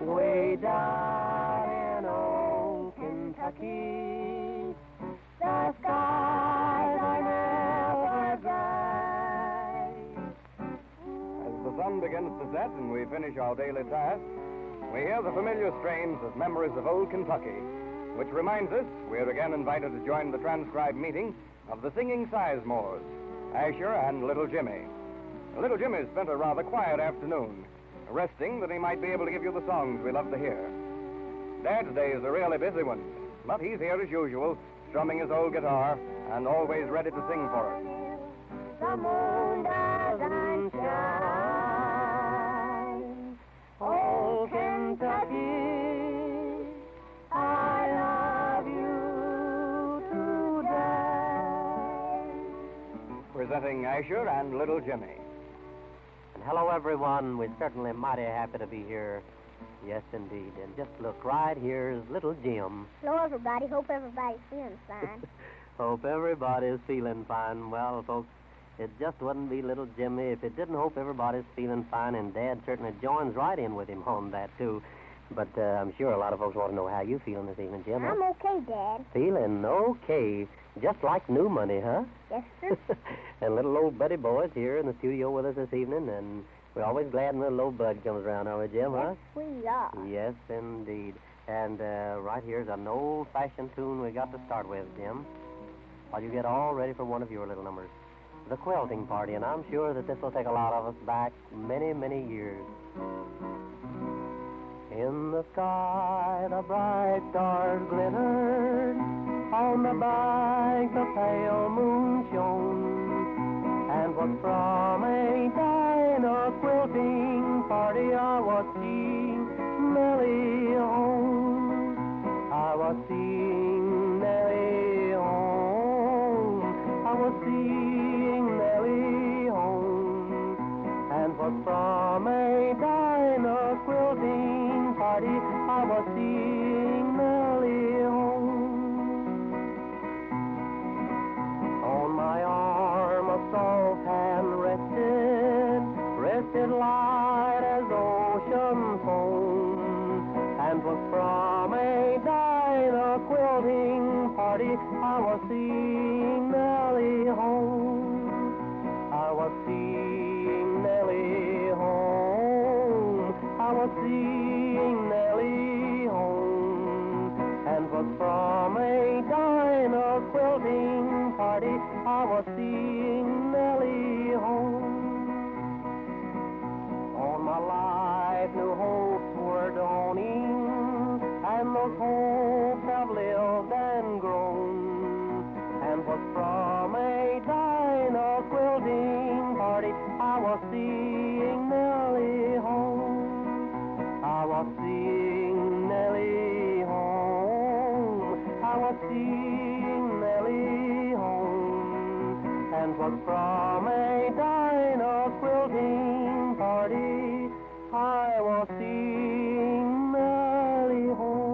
way down in old Kentucky, the skies are never bright. As the sun begins to set and we finish our daily task, we hear the familiar strains of memories of old Kentucky, which reminds us we're again invited to join the transcribed meeting of the singing Sizemores, Asher and little Jimmie. Little Jimmie spent a rather quiet afternoon, resting that he might be able to give you the songs we love to hear. Dad's day is a really busy one, but he's here as usual, strumming his old guitar and always ready to sing for us. The moon doesn't shine, old Kentucky, I love you today. Presenting Asher and little Jimmie. And hello, everyone. We're certainly mighty happy to be here. Yes, indeed. And just look, right here's little Jim. Hello, everybody. Hope everybody's feeling fine. Hope everybody's feeling fine. Well, folks, it just wouldn't be little Jimmie if it didn't hope everybody's feeling fine, and Dad certainly joins right in with him on that, too. But I'm sure a lot of folks want to know how you feeling this evening, Jim. I'm okay, Dad. Feeling okay. Just like new money, huh? Yes, sir. And little old Buddy Boy's here in the studio with us this evening, and we're always glad when little old Bud comes around, are we, Jim, huh? Yes, we are. Yes, indeed. And right here's an old-fashioned tune we got to start with, Jim, while you get all ready for one of your little numbers. The Quilting Party, and I'm sure that this will take a lot of us back many, many years. In the sky, the bright stars glittered, on the bank the pale moon shone, and was from a diner quilting party I was seeing Nellie home. I was seeing Nellie home. I was seeing Nellie home, and was from a diner quilting party I was seeing Nellie home. On my arm a soft hand rested light as ocean foam, and was from a diner quilting party I was seeing Nellie home. I was seeing Nellie home. I was seeing Nellie home, and was from a diner quilting party I was seeing Nellie home. All my life new hopes were dawning, and those hopes have lived and grown, and was from a diner quilting party I was seeing Nellie home. I was seeing Nellie home. I was seeing Nellie home, and was from a diner quilting party I was seeing Nellie home.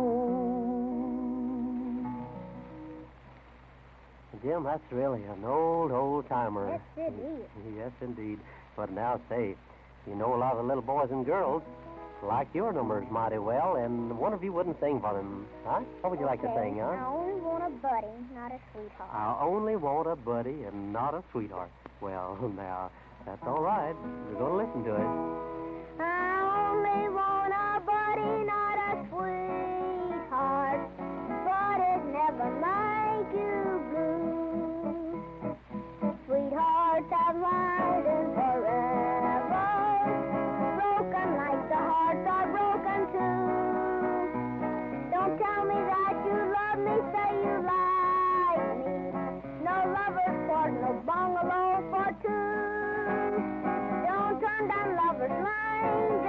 Jim, that's really an old timer. Yes, it is. Yes, indeed. But now, say, you know a lot of the little boys and girls like your numbers mighty well, and one of you wouldn't sing for them, huh? What would you like to sing, huh? I only want a buddy, not a sweetheart. I only want a buddy and not a sweetheart. Well, now, that's all right. We're going to listen to it. I only want a buddy, not a sweetheart, but it never make you blue. Sweethearts have lied in forever, broken like the hearts are broken too. Don't tell me that you love me, say you like me. No lover's port, no bungalow for two. Don't turn down lover's lane,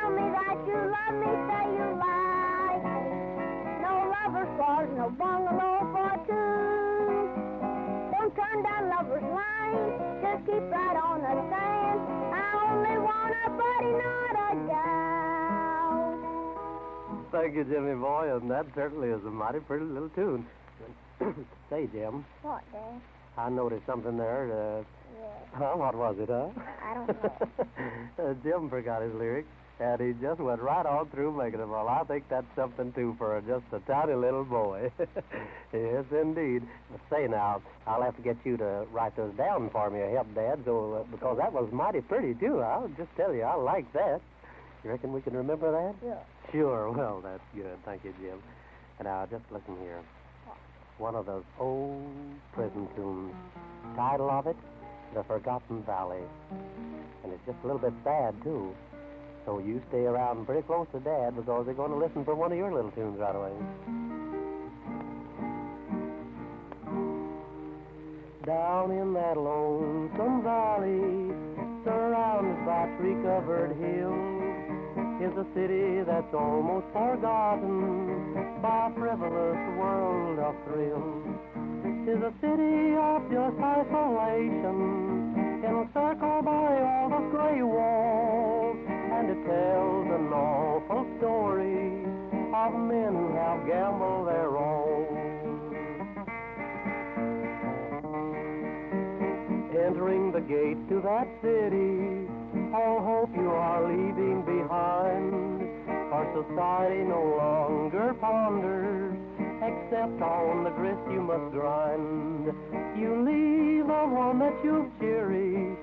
tell me that you love me, say you lie. No lover's quarters, no bungalow for two. Don't turn down lover's line, just keep right on a saying, I only want a buddy, not a gal. Thank you, Jimmy boy, and that certainly is a mighty pretty little tune. Say, Jim, What, Dad? I noticed something there. Yeah, Huh? What was it, huh? I don't know. Jim forgot his lyrics, and he just went right on through making them. Well, I think that's something, too, for just a tiny little boy. Yes, indeed. But say now, I'll have to get you to write those down for me, help, Dad, so, because that was mighty pretty, too. I'll just tell you, I like that. You reckon we can remember that? Yeah. Sure. Well, that's good. Thank you, Jim. And now, just listen here. One of those old prison tunes. Title of it, The Forgotten Valley. And it's just a little bit sad, too. So you stay around pretty close to Dad because they're going to listen for one of your little tunes right away. Down in that lonesome valley, surrounded by tree-covered hills, is a city that's almost forgotten by a frivolous world of thrills. 'Tis a city of just isolation, encircled by all those gray walls, and it tells an awful story of men who have gambled their all. Entering the gate to that city, all hope you are leaving behind, for society no longer ponders, except on the grist you must grind. You leave the one that you've cherished,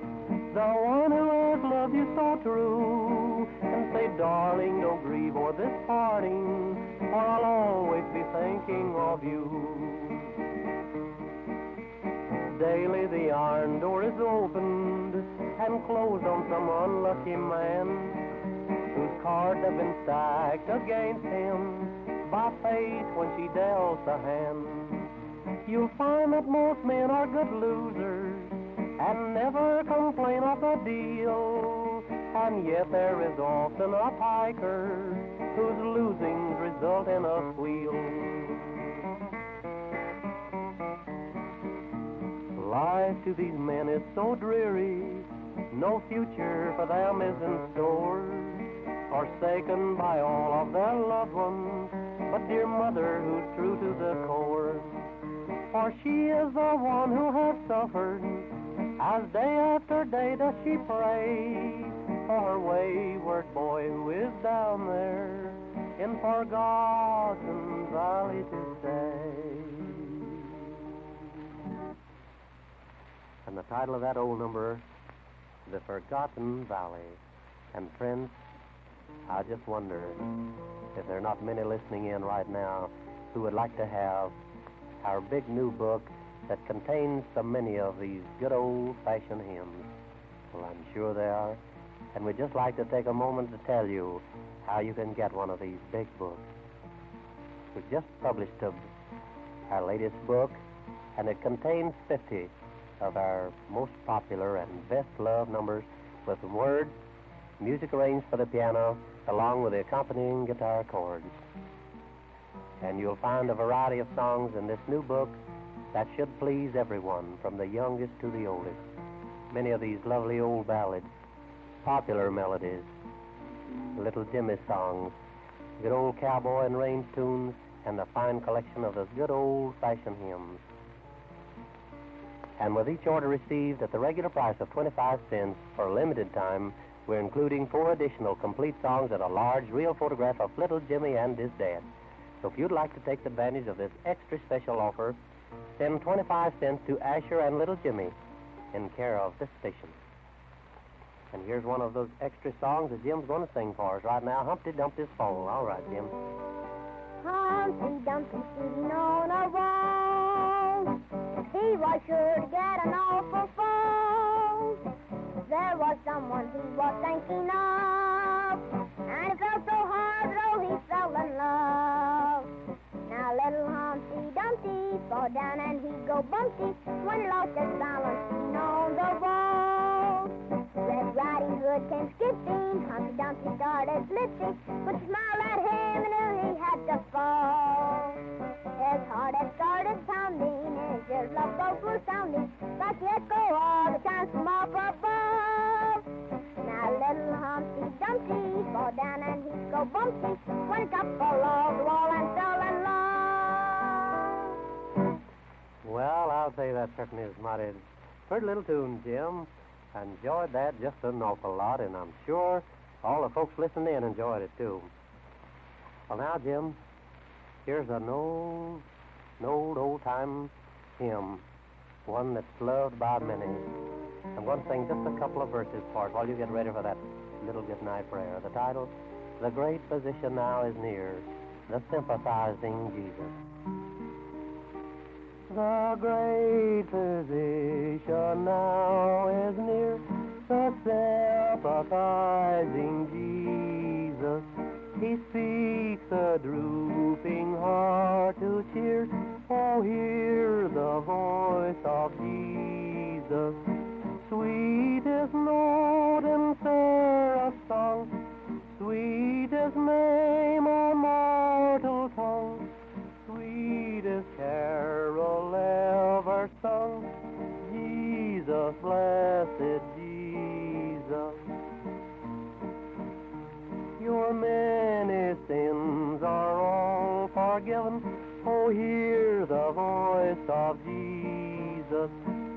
the one who has loved you so true, and say, darling, don't grieve o'er this parting, for I'll always be thinking of you. Daily the iron door is opened and closed on some unlucky man whose cards have been stacked against him by fate when she dealt a hand. You'll find that most men are good losers and never complain of the deal, and yet there is often a piker whose losings result in a squeal. Life to these men is so dreary, no future for them is in store, forsaken by all of their loved ones, but dear mother who's true to the core. For she is the one who has suffered, as day after day does she pray for her wayward boy who is down there in Forgotten Valley to stay. And the title of that old number, The Forgotten Valley. And friends, I just wonder if there are not many listening in right now who would like to have our big new book that contains so many of these good old-fashioned hymns. Well, I'm sure there are. And we'd just like to take a moment to tell you how you can get one of these big books. We've just published our latest book, and it contains 50 of our most popular and best-loved numbers with words, music arranged for the piano, along with the accompanying guitar chords. And you'll find a variety of songs in this new book that should please everyone, from the youngest to the oldest. Many of these lovely old ballads, popular melodies, little Jimmie songs, good old cowboy and range tunes, and a fine collection of those good old-fashioned hymns. And with each order received at the regular price of 25 cents for a limited time, we're including 4 additional complete songs and a large real photograph of little Jimmie and his dad. So if you'd like to take advantage of this extra special offer, send 25 cents to Asher and little Jimmie in care of this station. And here's one of those extra songs that Jim's going to sing for us right now, Humpty Dumpty's Fall. All right, Jim. Humpty Dumpty sitting on a wall, he was sure to get an awful fall. There was someone he was thinking of, and it felt so hard though he fell in love. Now little Humpty Dumpty fall down and he'd go bumpty when he lost his balance on the wall. Red Riding Hood good came skipping. Humpty Dumpty started lifting, but smiled at him and knew he had to fall. His heart had started pounding, and his ears love both were sounding, like the echo of the chimes from up above. Now little Humpty Dumpty fall down and he'd go bumpty, went up below the wall and fell in love. Well, I'll say that certainly is mighty pretty little tune, Jim. I enjoyed that just an awful lot, and I'm sure all the folks listening in enjoyed it, too. Well, now, Jim, here's an old-time hymn, one that's loved by many. I'm going to sing just a couple of verses for it while you get ready for that little goodnight prayer. The title, The Great Physician Now is Near, the Sympathizing Jesus. The great physician now is near, the sympathizing Jesus. He speaks a drooping heart to cheer. Oh, hear the voice of Jesus. Sweetest note in seraph song, sweetest name on mortal tongue, sweetest carol ever sung, Jesus, blessed Jesus. Your many sins are all forgiven. Oh, hear the voice of Jesus.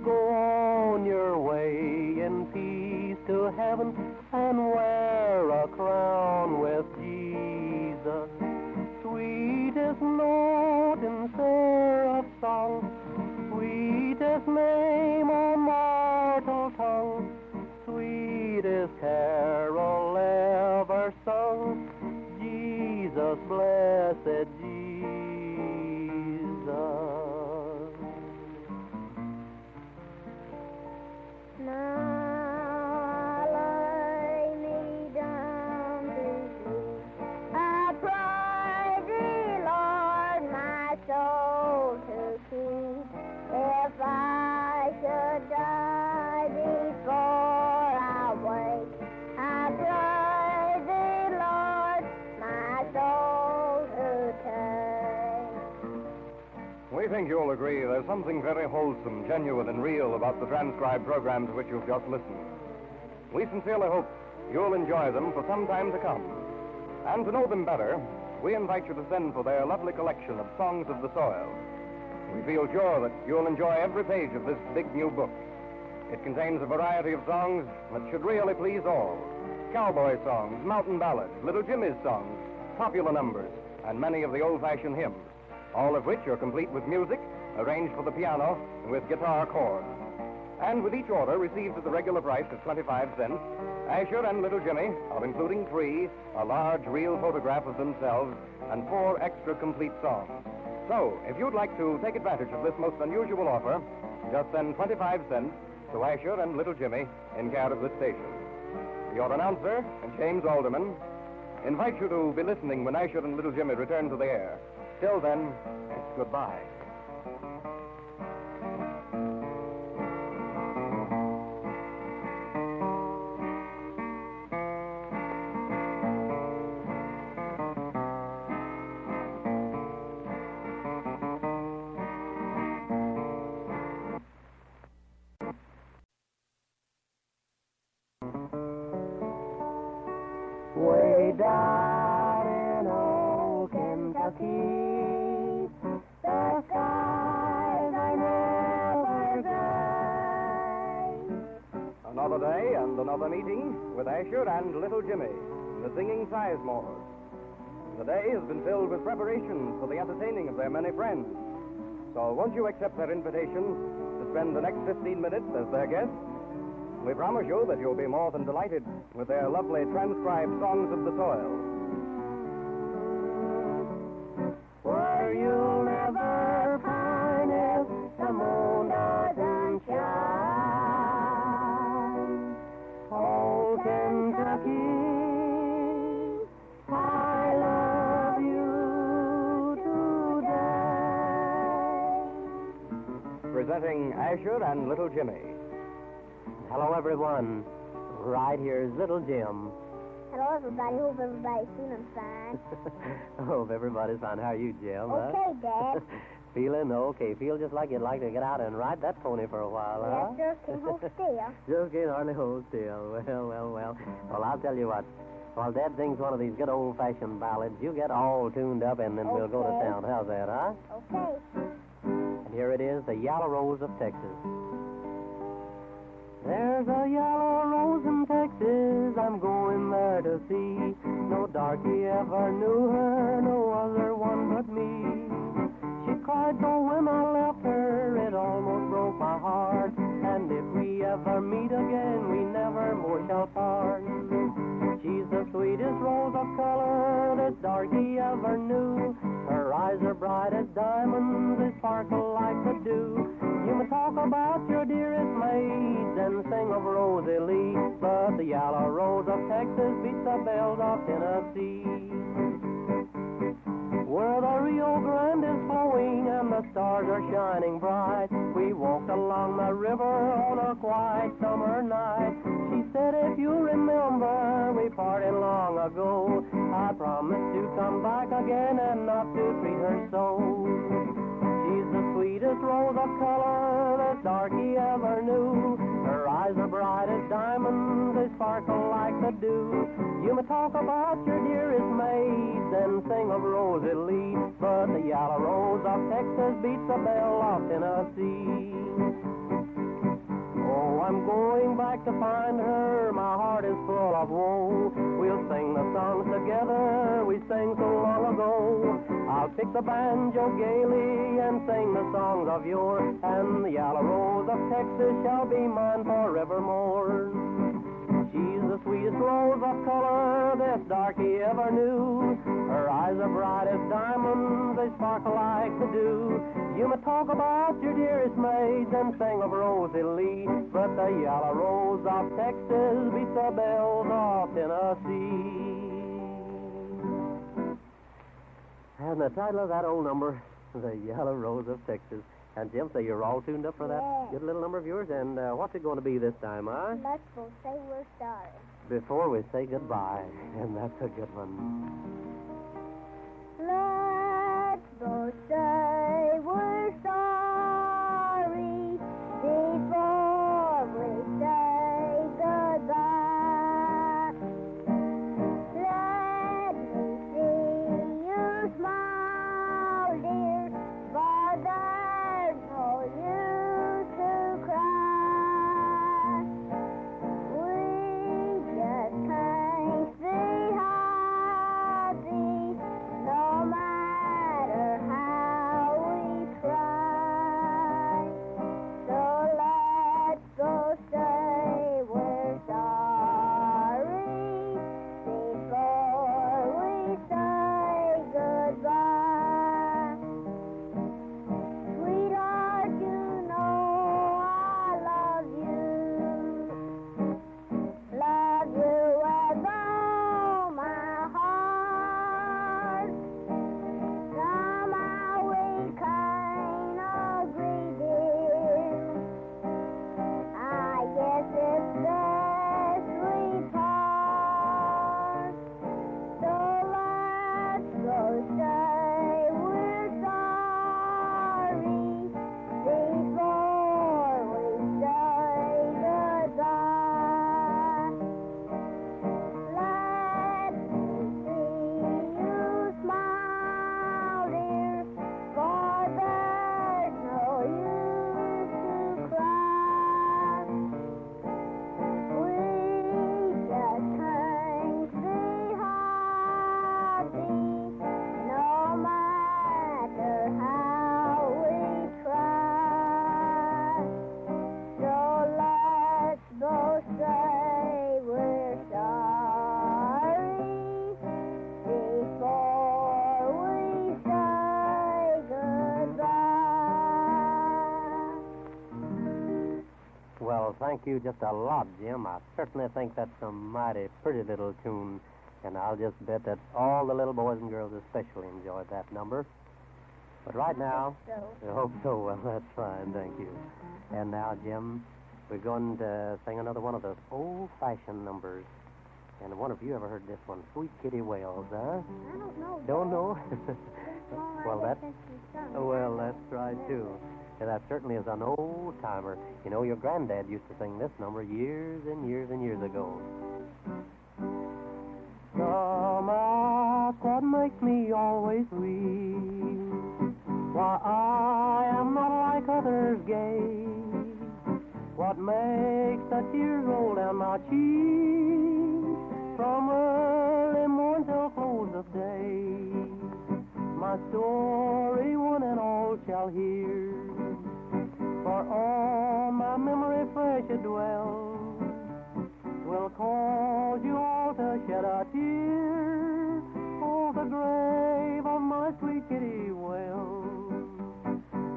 Go on your way in peace to heaven and wear a crown with Jesus. Sweetest note in seraph song, sweetest name on mortal tongue, sweetest carol ever sung, Jesus, blessed Jesus. Now I lay me down to sleep. I pray thee, Lord, my soul to keep. If I should die before I wake, I pray thee, Lord, my soul to take. We think you'll agree there's something very wholesome, genuine, and real about the transcribed programs to which you've just listened. We sincerely hope you'll enjoy them for some time to come. And to know them better, we invite you to send for their lovely collection of Songs of the Soil. We feel sure that you'll enjoy every page of this big new book. It contains a variety of songs that should really please all. Cowboy songs, mountain ballads, Little Jimmie's songs, popular numbers, and many of the old-fashioned hymns, all of which are complete with music, arranged for the piano with guitar chords. And with each order received at the regular price of 25 cents, Asher and Little Jimmie are including free a large real photograph of themselves and 4 extra complete songs. So, if you'd like to take advantage of this most unusual offer, just send 25 cents to Asher and Little Jimmie in care of this station. Your announcer, James Alderman, invites you to be listening when Asher and Little Jimmie return to the air. Till then, it's goodbye. Way down in old Kentucky, the skies are never gray. Another day and another meeting with Asher and Little Jimmie, the singing Sizemores. The day has been filled with preparations for the entertaining of their many friends. So won't you accept their invitation to spend the next 15 minutes as their guests? We promise you that you'll be more than delighted with their lovely transcribed Songs of the Soil. Where you'll never find if the moon doesn't shine. Oh, Kentucky, I love you today. Presenting Asher and Little Jimmie. Hello, everyone. Right here's little Jim. Hello, everybody. Hope everybody's feeling fine. Hope everybody's fine. How are you, Jim? Okay, Dad. Feeling okay. Feel just like you'd like to get out and ride that pony for a while, huh? Yes, sir. Can't hold still. Just can't hardly hold still. Well. Well, I'll tell you what. While Dad sings one of these good old-fashioned ballads, you get all tuned up, and then we'll go to town. How's that, huh? Okay. And here it is, the Yellow Rose of Texas. There's a yellow rose in Texas I'm going there to see. No darky ever knew her, no other one but me. She cried so when I left her, it almost broke my heart. And if we ever meet again, we never more shall part. She's the sweetest rose of color this darky ever knew. Her eyes are bright as diamonds, they sparkle like the dew. You may talk about your dearest maids and sing of Rosalie, but the yellow rose of Texas beats the bells of Tennessee. Where the Rio Grande is flowing and the stars are shining bright, we walked along the river on a quiet summer night. She said, if you remember, we parted long ago. I promised to come back again and not to treat her so. She's the sweetest rose of color that darky ever knew. Her eyes are bright as diamonds, they sparkle like the dew. You may talk about your dearest maids and sing of Rosalie, but the yellow rose of Texas beats the bell of Tennessee. Oh, I'm going back to find her, my heart is full of woe. We'll sing the songs together we sang so long ago. I'll pick the banjo gaily and sing the songs of yore, and the yellow rose of Texas shall be mine forevermore. She's the sweetest rose of color this darky ever knew. Her eyes are bright as diamonds, they sparkle like the dew. You may talk about your dearest maids and sing of Rosalie, but the yellow rose of Texas beats the bells of Tennessee. And the title of that old number, The Yellow Rose of Texas. And Jim, so you're all tuned up for that good little number of yours. And what's it going to be this time, huh? Let's both say we're sorry. Before we say goodbye. And that's a good one. Let's both say we're sorry before we say goodbye. Let me see you smile, dear, for there's no use to cry. We just can't be happy no matter how we try. So let's both say we're sorry before we say goodbye. Sweetheart, you know I love you with all my heart. Somehow we can't agree, dear. I guess it's best we part. So let's go say we're sorry before we say goodbye. Let me see you smile, dear, for there's no use to cry. We just can't be happy no matter how we try. So let's both say we're sorry before we say goodbye. Well, thank you just a lot, Jim. I certainly think that's a mighty pretty little tune. And I'll just bet that all the little boys and girls especially enjoyed that number. But right now, So, I hope so. Well, that's fine. Thank you. And now, Jim, We're going to sing another one of those old-fashioned numbers. And I wonder if you ever heard this one, Sweet Kitty Wells, huh? I don't know. Don't know? Well, that's right, too. And that certainly is an old-timer. You know, your granddad used to sing this number years and years and years ago. Some ask what makes me always weep. Why, I am not like others gay. What makes the tears roll down my cheeks from early morn till close of day? My story one and all shall hear, for all my memory fresh it dwells will cause you all to shed a tear for the grave of my sweet Kitty Wells.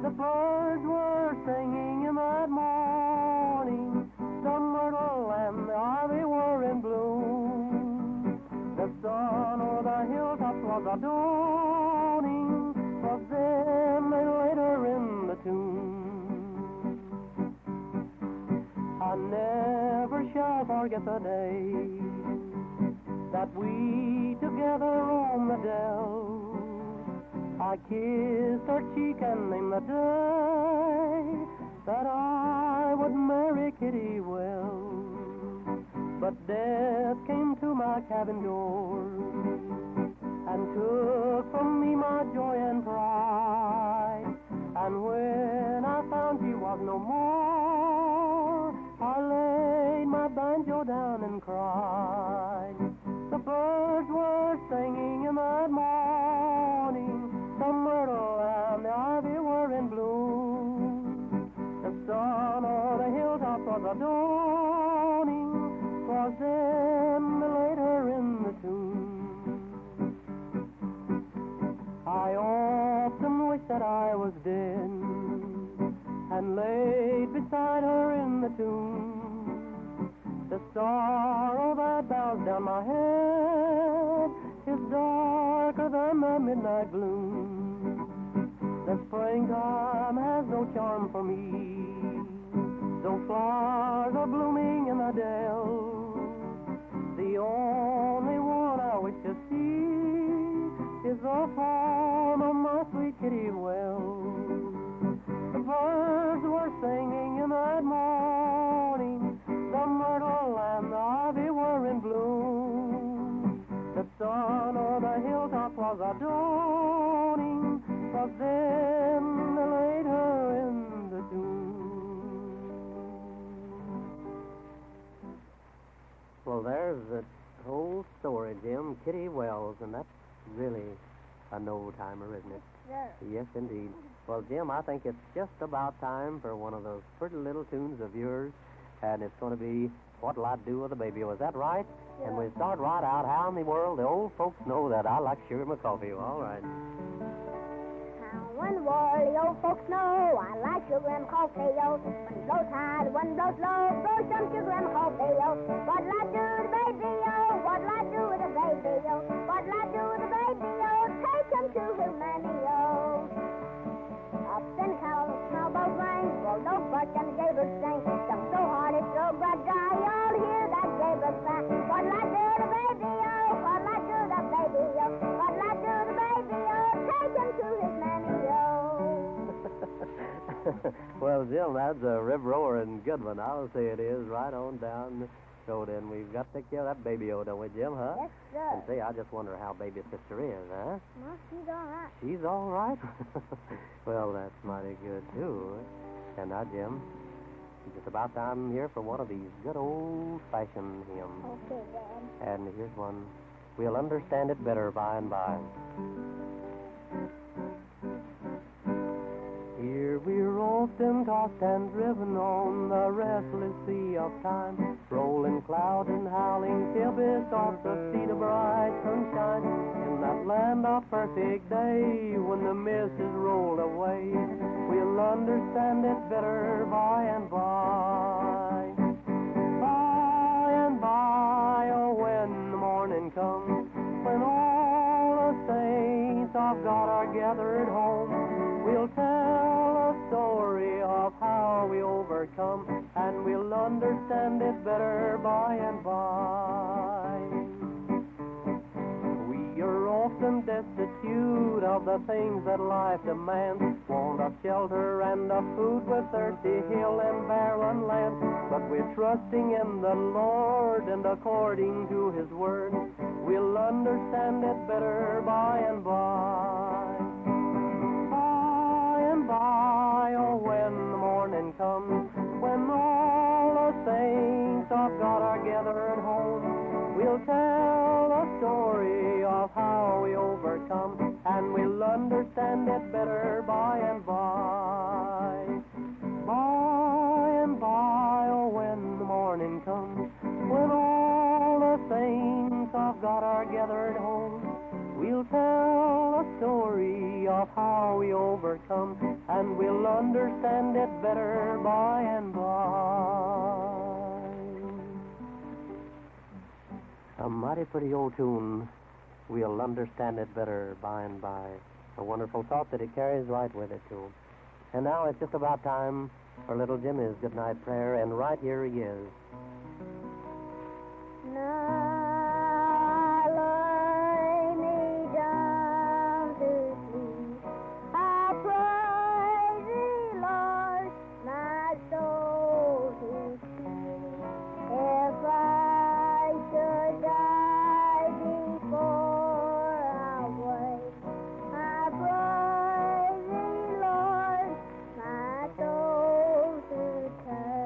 The birds were singing in that morning, the myrtle and the ivy were in bloom. The sun o'er the hilltops was a dawning, for them they laid her in the tomb. I never shall forget the day that we together roamed the dell. I kissed her cheek and named the day that I would marry Kitty Wells. But death came to my cabin door and took from me my joy and pride. And when I found she was no more, I laid my banjo down and cried. The birds were singing in that morning, the myrtle and the ivy were in bloom. The sun on the hilltop was a dawning, 'twas then they laid her in the tomb. I often wish that I was dead and laid beside her in the tomb. The sorrow that bows down my head is darker than the midnight gloom. The springtime has no charm for me, though flowers are blooming in the dell. The only one I wish to see is the form of my sweet Kitty Wells. The birds were singing in that morning, the myrtle and the ivy were in bloom. The sun o'er the hilltop was a dawning, 'twas then they laid her in the tomb. Well, there's the whole story, Jim. Kitty Wells, and that's really an old-timer, isn't it? Sure. Yes, indeed. Well, Jim, I think it's just about time for one of those pretty little tunes of yours, and it's going to be What'll I Do with a Baby? Was that right? Sure. And we start right out. How in the world the old folks know that I like sugar in my coffee? All right. How in the world the old folks know I like sugar and coffee, yo. One blows high, one blows low, throw some sugar and coffee, yo. What'll I do with a baby, yo? What'll I do with a baby, yo? What'll I do with a baby, yo? Take him to his mammy, yo. Up in Carol, snowballs rain, rolled no buck and the gables sing. Jump so hard it's so bright dry, y'all hear that gable sang. What'll I do with a baby, yo? What'll I do with a baby, yo? What'll I do with a baby, yo? Take him to his mammy, yo. Well, Jim, that's a rib roar and good one. I'll say it is right on down the road. And we've got to take care of that baby-o, don't we, Jim, huh? Yes, sir. And say, I just wonder how baby sister is, huh? Well, she's all right. She's all right? Well, that's mighty good, too. And now, Jim, it's just about time here for one of these good old-fashioned hymns. Okay, Dad. And here's one. We'll understand it better by and by. Here we're often tossed and driven on the restless sea of time, rolling cloud and howling tempests off the sea to bright sunshine. In that land of perfect day, when the mist is rolled away, we'll understand it better by and by. By and by, oh, when the morning comes, when all the saints of God are gathered home, we'll tell a story of how we overcome and we'll understand it better by and by. We are often destitute of the things that life demands, want of shelter and of food with thirsty hill and barren land, but we're trusting in the Lord, and according to His word, we'll understand it better by and by. By and by, oh, when the morning comes, when all the saints of God are gathered home, we'll tell a story of how we overcome, and we'll understand it better by and by. By and by, oh, when the morning comes, when all the saints of God are gathered home, we'll tell a story of how we overcome, and we'll understand it better by and by. A mighty pretty old tune. We'll understand it better by and by. A wonderful thought that it carries right with it, too. And now it's just about time for little Jimmie's goodnight prayer, and right here he is. Now lay me down to sleep. I praise Thee, Lord, my soul to keep. If I should die before I wake, I praise Thee, Lord, my soul to take.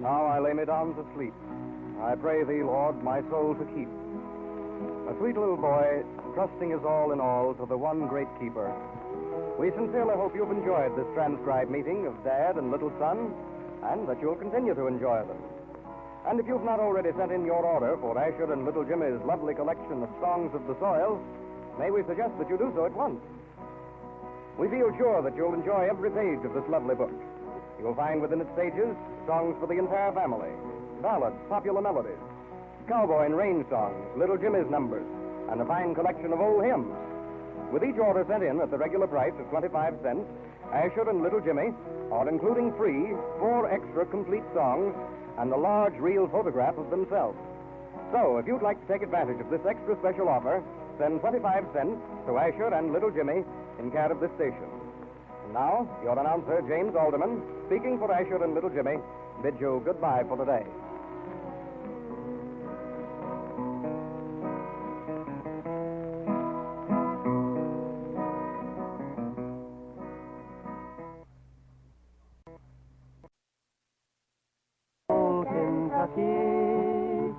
Now I lay me down to sleep. I pray Thee, Lord, my soul to keep. A sweet little boy, trusting his all in all to the one great keeper. We sincerely hope you've enjoyed this transcribed meeting of Dad and little son, and that you'll continue to enjoy them. And if you've not already sent in your order for Asher and little Jimmie's lovely collection of Songs of the Soil, may we suggest that you do so at once. We feel sure that you'll enjoy every page of this lovely book. You'll find within its pages songs for the entire family, ballads, popular melodies, cowboy and range songs, little Jimmie's numbers, and a fine collection of old hymns. With each order sent in at the regular price of 25 cents, Asher and little Jimmie are including free 4 extra complete songs and a large real photograph of themselves. So, if you'd like to take advantage of this extra special offer, send 25 cents to Asher and little Jimmie in care of this station. And now, your announcer, James Alderman, speaking for Asher and little Jimmie, bids you goodbye for today. Old Kentucky,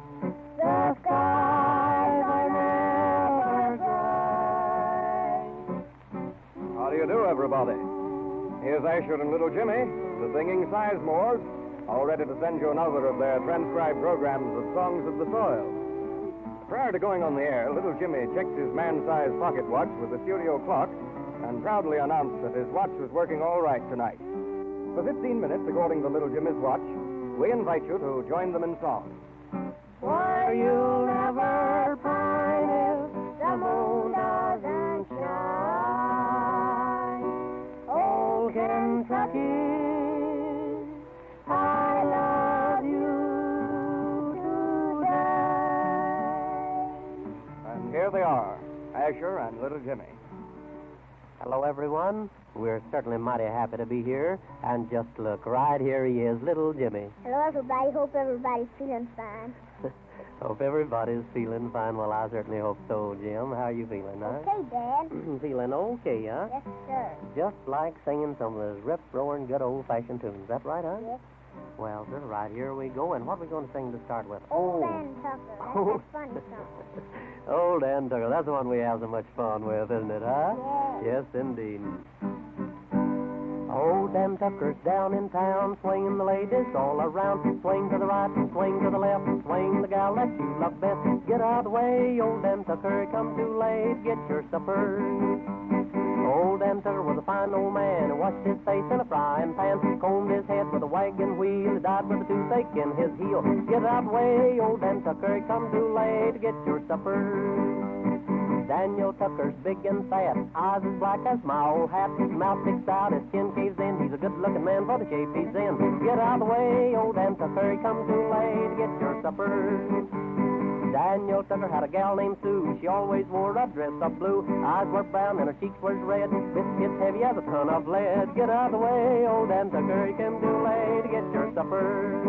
The skies are never bright. How do you do, everybody? Here's Asher and little Jimmie, the singing Sizemores, all ready to send you another of their transcribed programs of Songs of the Soil. Prior to going on the air, little Jimmie checked his man-sized pocket watch with the studio clock and proudly announced that his watch was working all right tonight. For 15 minutes, according to little Jimmie's watch, we invite you to join them in song. For you'll never pine if the moon doesn't shine. Old Kentucky, I love you today. And here they are, Asher and little Jimmie. Hello, everyone. We're certainly mighty happy to be here. And just look, right here he is, little Jimmie. Hello, everybody. Hope everybody's feeling fine. Hope everybody's feeling fine. Well, I certainly hope so, Jim. How are you feeling, huh? Okay, Dad. Feeling okay, huh? Yes, sir. Just like singing some of those rip-roaring, good old-fashioned tunes. Is that right, huh? Yes. Well, sir, right here we go. And what are we going to sing to start with? Old Dan Tucker. That's a funny song. Old Dan Tucker. That's the one we have so much fun with, isn't it, huh? Yes. Yes, indeed. Old Dan Tucker's down in town, swinging the ladies all around. Swing to the right, swing to the left, swing the gal that you love best. Get out of the way, old Dan Tucker, come too late, get your supper. Old Dan Tucker was a fine old man who washed his face in a frying pan, combed his head with a wagon wheel, he died with a toothache in his heel. Get out of the way, old Dan Tucker, come too late, get your supper. Dan Daniel Tucker's big and fat, eyes as black as my old hat, mouth sticks out, his chin caves in. He's a good-looking man for the shape he's in. Get out of the way, old Dan Tucker, he come too late to get your supper. Daniel Tucker had a gal named Sue. She always wore a dress of blue. Eyes were brown and her cheeks were red. Biscuits heavy as a ton of lead. Get out of the way, old Dan Tucker, he came too late to get your supper.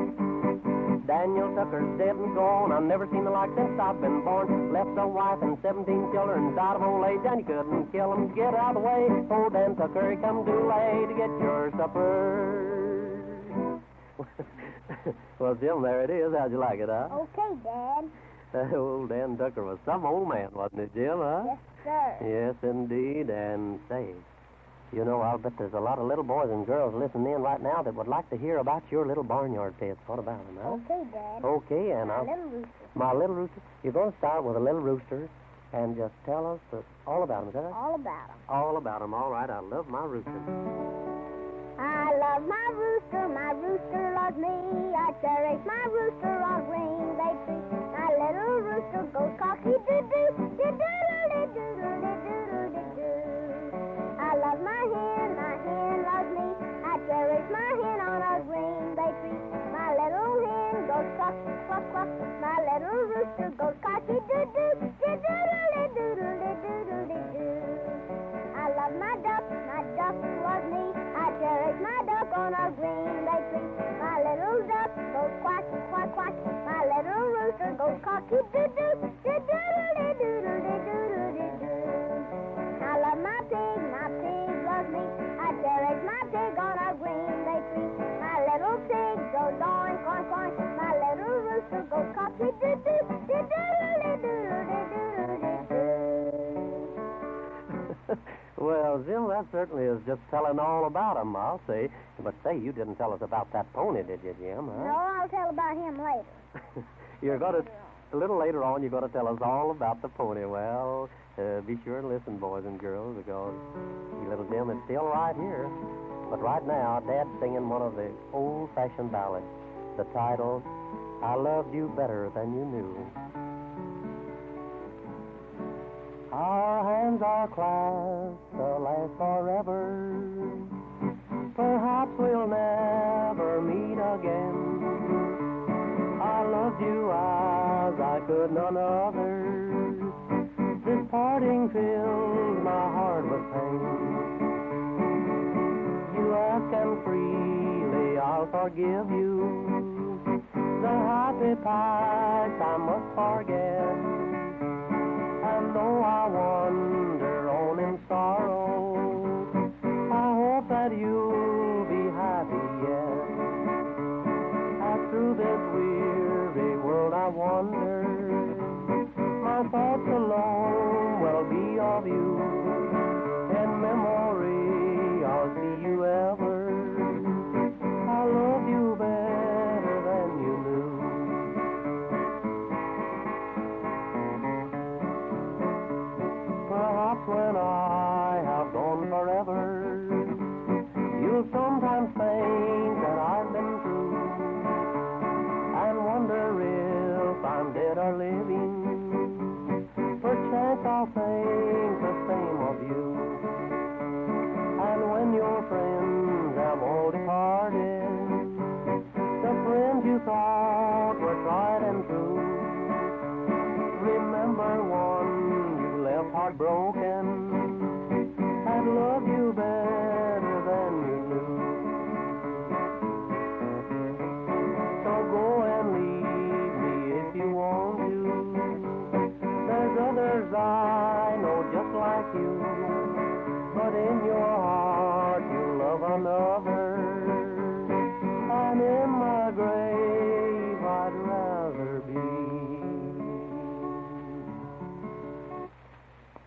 Daniel Tucker's dead and gone. I've never seen the like since I've been born. Left a wife and 17 children, died of old age, and you couldn't kill 'em. Get out of the way, old Dan Tucker, he come too late to get your supper. Well, Jim, there it is. How'd you like it, huh? Okay, Dad. Old Dan Tucker was some old man, wasn't it, Jim, huh? Yes, sir. Yes, indeed. And say, you know, I'll bet there's a lot of little boys and girls listening in right now that would like to hear about your little barnyard pets. What about them, huh? Okay, Dad. Okay, and My little rooster. My little rooster. You're going to start with a little rooster and just tell us all about them, is that right? All about him. All about them. All right, I love my rooster. I love my rooster loves me. I cherish my rooster on green bay tree. My little rooster goes cocky-doo-doo, doo-doo-doo-doo-doo-doo-doo-doo. I love my hen loves me. I cherish my hen on a green bay tree. My little hen goes cluck, cluck, cluck. My little rooster goes cocky-doo-doo, doo-doo-doo-doo-doo-doo-doo-doo. I love my duck loves me. I cherish my duck on a green bay tree. My little duck goes quack, quack, quack. My little rooster goes cocky-doo-doo, doo-doo-doo-doo-doo-doo-doo-doo. I love my pig loves me. I cherish my pig on a green bay tree. My little pig goes oink, oink, oink. My little rooster goes cocky-doo-doo, doo-doo-doo-doo-doo-doo-doo-doo. Well, Jim, that certainly is just telling all about them, I'll say. But say, you didn't tell us about that pony, did you, Jim? Huh? No, I'll tell about him later. You're going to, a little later on, you're going to tell us all about the pony. Well, be sure and listen, boys and girls, because little Jim is still right here. But right now, Dad's singing one of the old-fashioned ballads. The title, I Loved You Better Than You Knew. Our hands are clasped to last forever. Perhaps we'll never meet again. I loved you as I could none other. This parting fills my heart with pain. You ask and freely I'll forgive you. The happy past I must forget. And though I wander on in sorrow, I hope that you'll be happy yet. As through this weary world I wander, my thoughts alone will be of you. In memory I'll see you ever. I love you better than you knew. Perhaps when I have gone forever, you'll sometimes think that I've been true, and wonder if I'm dead or living. Perchance I'll think the same of you. And when your friends have all departed, the friends you thought were tried and true, remember one you left heartbroken, and love you better than you knew. So go and leave me if you want to. There's others I know just like you, but in your heart you love another, and in my grave I'd rather be.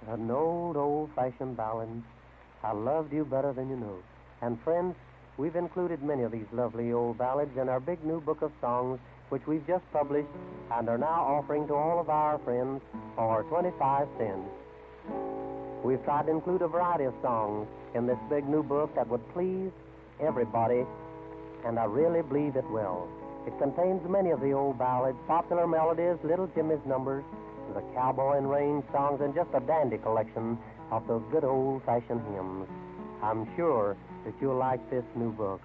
An old-fashioned ballad, I loved you better than you know. And friends, we've included many of these lovely old ballads in our big new book of songs, which we've just published and are now offering to all of our friends for 25 cents. We've tried to include a variety of songs in this big new book that would please everybody, and I really believe it will. It contains many of the old ballads, popular melodies, little Jimmie's numbers, the Cowboy and Range songs, and just a dandy collection of those good old-fashioned hymns. I'm sure that you'll like this new book.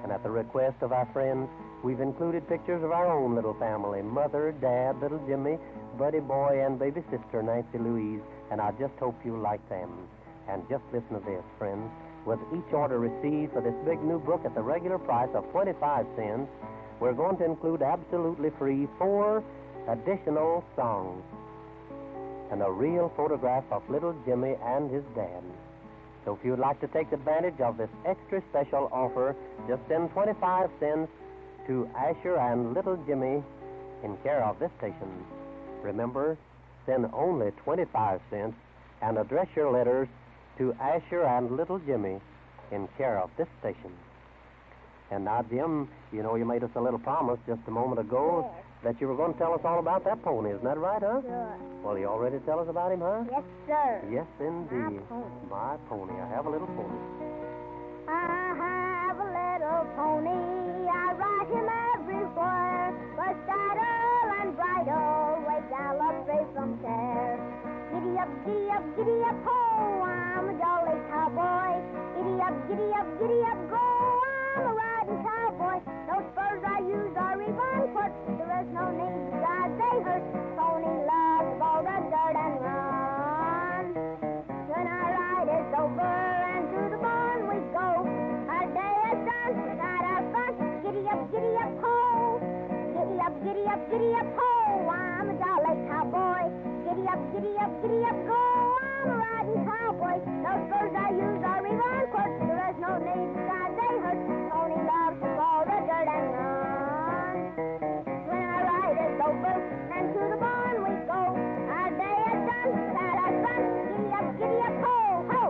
And at the request of our friends, we've included pictures of our own little family, Mother, Dad, little Jimmie, Buddy Boy, and baby sister, Nancy Louise, and I just hope you like them. And just listen to this, friends. With each order received for this big new book at the regular price of 25 cents, we're going to include absolutely free 4 additional songs and a real photograph of little Jimmie and his dad. So if you'd like to take advantage of this extra special offer, just send 25 cents to Asher and little Jimmie in care of this station. Remember, send only 25 cents and address your letters to Asher and little Jimmie in care of this station. And now, Jim, you know you made us a little promise just a moment ago that you were going to tell us all about that pony. Isn't that right, huh? Sure. Well, you already tell us about him, huh? Yes, sir. Yes, indeed. My pony. I have a little pony. I have a little pony. I ride him everywhere. But saddle and bridle, way gallop free from care. Giddy up, giddy up, giddy up, ho! I'm a jolly cowboy. Giddy up, go! I'm a riding cowboy. No spurs I use or even quirks. There is no need to guard, they hurt. Pony loves all the dirt and run. When I ride it's over and to the barn we go. Our day is done, we got our fun. Giddy up, ho! Giddy up, ho! I'm a jolly cowboy. Giddy up, go! I'm a riding cowboy. No spurs I use or even quirks. There is no need to guard, they hurt. Pony loves all the dirt and run. When I ride it's over and to the barn we go. Our day is done, we got our fun. Giddy up, ho, ho!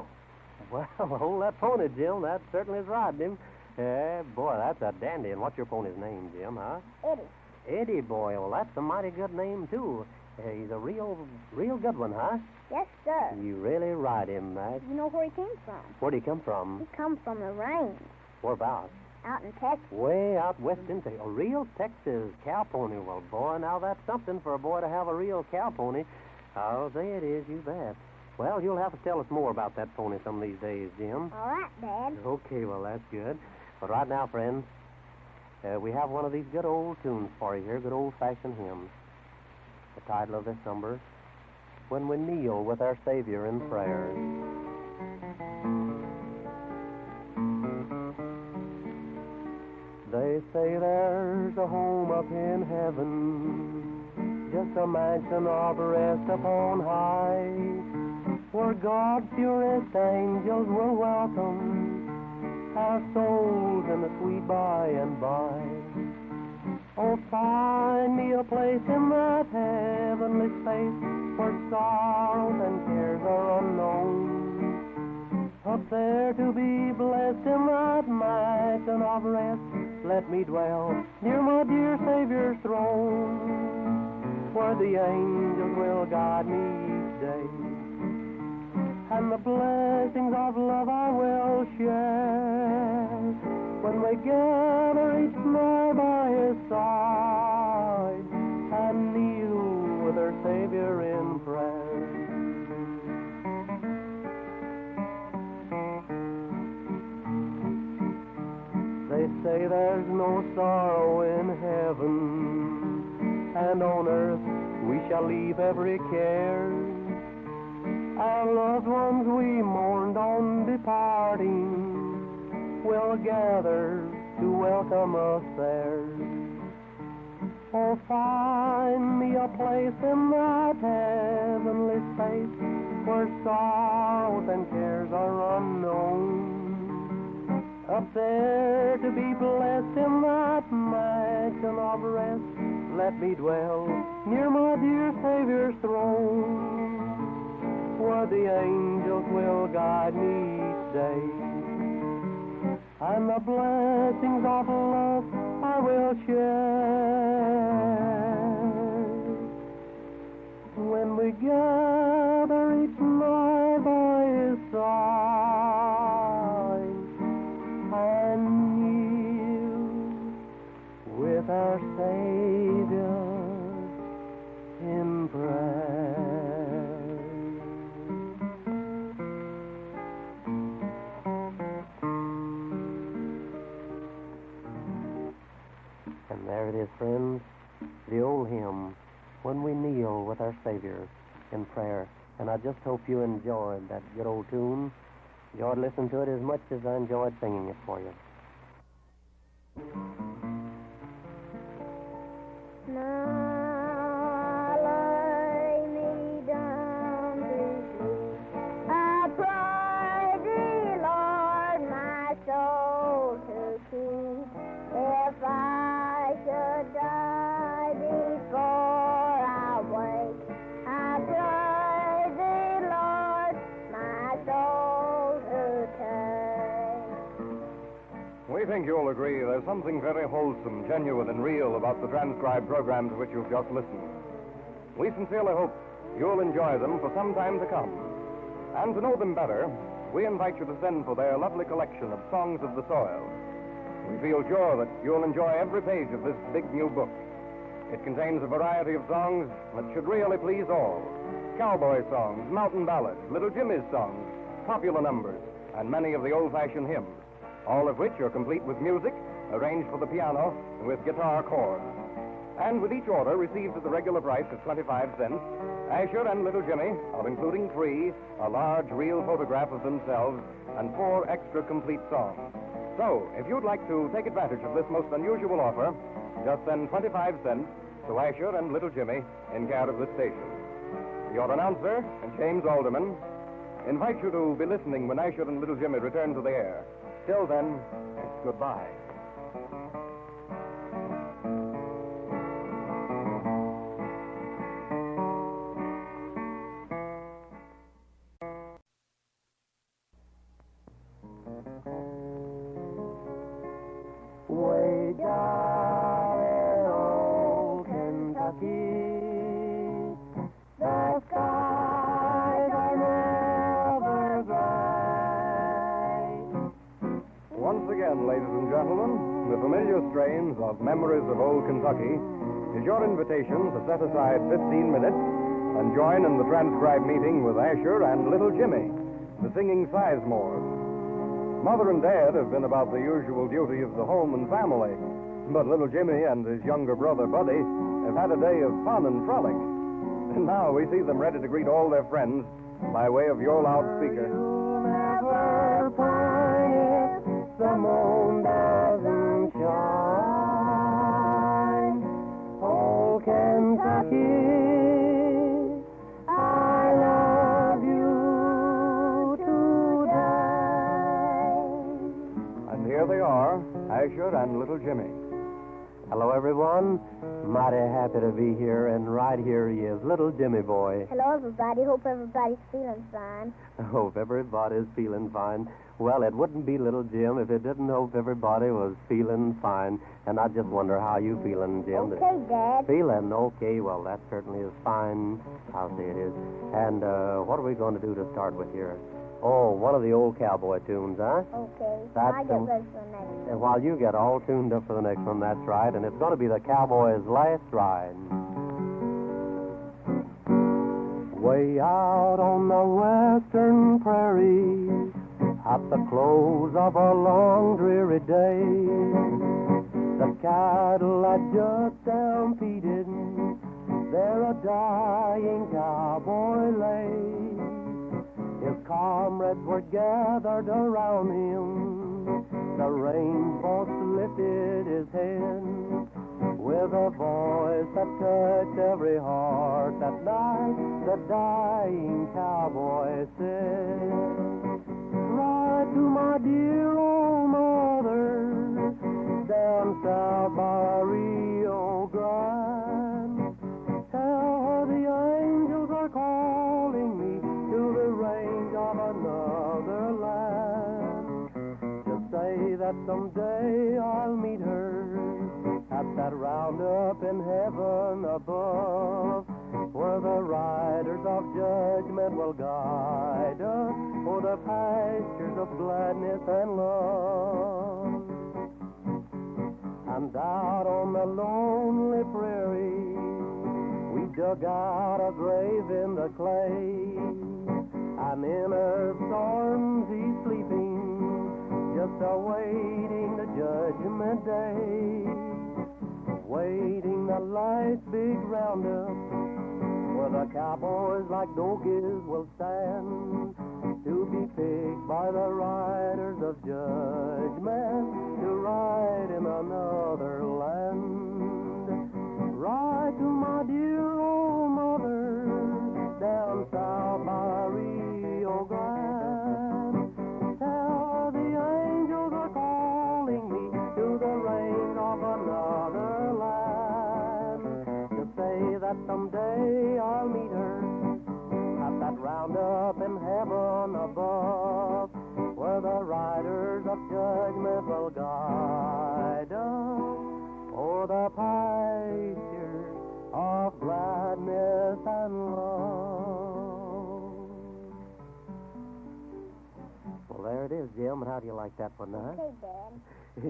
Well, hold that pony, Jim. That certainly is riding him. Boy, that's a dandy. And what's your pony's name, Jim, huh? Eddie. Eddie, boy. Well, that's a mighty good name, too. He's a real good one, huh? Yes, sir. You really ride him, Matt. You know where he came from? Where'd he come from? He come from the range. Whereabouts? Out in Texas. Way out west in Texas. A real Texas cow pony. Well, boy, now that's something for a boy to have a real cow pony. I'll say it is, you bet. Well, you'll have to tell us more about that pony some of these days, Jim. All right, Dad. Okay, well, that's good. But right now, friends, we have one of these good old tunes for you here, good old-fashioned hymns. The title of this number, When We Kneel with Our Savior in Prayer. They say there's a home up in heaven, just a mansion of rest upon high, where God's purest angels will welcome our souls in the sweet by and by. Oh, find me a place in that heavenly space where sorrows and cares are unknown. Up there to be blessed in that mansion of rest, let me dwell near my dear Savior's throne, where the angels will guide me each day, and the blessings of love I will share, when we gather each night by His side, and kneel with our Savior in prayer. They say there's no sorrow in heaven, and on earth we shall leave every care. Our loved ones we mourned on departing will gather to welcome us there. Oh, find me a place in that heavenly space where sorrows and cares are unknown. Up there to be blessed in that mansion of rest, let me dwell near my dear Savior's throne, where the angels will guide me each day, and the blessings of love I will share, when we gather each night by His side, and kneel with our Savior in prayer. our Savior in prayer. And I just hope you enjoyed that good old tune. Enjoyed listening to it as much as I enjoyed singing it for you. Now lay me down to sleep. I pray thee, Lord, my soul to keep. If I should die before I wake, I pray thee, Lord, my soul to take. We think you'll agree there's something very wholesome, genuine, and real about the transcribed programs to which you've just listened. We sincerely hope you'll enjoy them for some time to come. And to know them better, we invite you to send for their lovely collection of Songs of the Soil. We feel sure that you'll enjoy every page of this big new book. It contains a variety of songs that should really please all. Cowboy songs, mountain ballads, Little Jimmie's songs, popular numbers, and many of the old-fashioned hymns, all of which are complete with music, arranged for the piano, with guitar chords. And with each order received at the regular price of 25 cents, Asher and Little Jimmie are including free a large real photograph of themselves and 4 extra complete songs. So, if you'd like to take advantage of this most unusual offer, just send 25 cents to Asher and Little Jimmie in care of this station. Your announcer, James Alderman, invites you to be listening when Asher and Little Jimmie return to the air. Till then, it's goodbye. Way down in old Kentucky, the skies are never gray. Once again, ladies and gentlemen, the familiar strains of Memories of Old Kentucky is your invitation to set aside 15 minutes and join in the transcribed meeting with Asher and Little Jimmie, the singing Sizemores. Mother and Dad have been about the usual duty of the home and family, but Little Jimmie and his younger brother, Buddy, have had a day of fun and frolic. And now we see them ready to greet all their friends by way of your loudspeaker. The moon doesn't shine. Oh, Kentucky, I love you today. And here they are, Asher and Little Jimmie. Hello, everyone. Mighty happy to be here, and right here he is, Little Jimmie boy. Hello, everybody. Hope everybody's feeling fine. I hope everybody's feeling fine. Well, it wouldn't be Little Jim if it didn't hope everybody was feeling fine. And I just wonder how you feeling, Jim. Okay, Dad. Feeling okay? Well, that certainly is fine. I'll say it is. And what are we going to do to start with here? Oh, one of the old cowboy tunes, huh? Okay. That's I get ready for the next one. And while you get all tuned up for the next one, that's right. And it's going to be the Cowboy's Last Ride. Way out on the western prairies, at the close of a long, dreary day, the cattle had just stampeded. There a dying cowboy lay. His comrades were gathered around him. The range boss lifted his hand with a voice that touched every heart. That night, the dying cowboy said, "Ride to my dear old mother, down south by Rio Grande. Tell her the angels are calling me to the range of another land. To say that someday I'll meet her at that roundup in heaven above, where the riders of judgment will guide us for the pastures of gladness and love." And out on the lonely prairie, we dug out a grave in the clay, and in her storms he's sleeping, just awaiting the judgment day, waiting the last big roundup, where the cowboys like donkeys will stand to be picked by the riders of judgment to ride in another land. Ride to my dear old mother down south by Rio Grande. Tell her the angels are calling me to the range of another land, to say that someday I'll meet her at that roundup in heaven above, where the riders of judgment will guide us o'er the pastures of gladness and love. Well, there it is, Jim. How do you like that one, huh? Okay, Dad.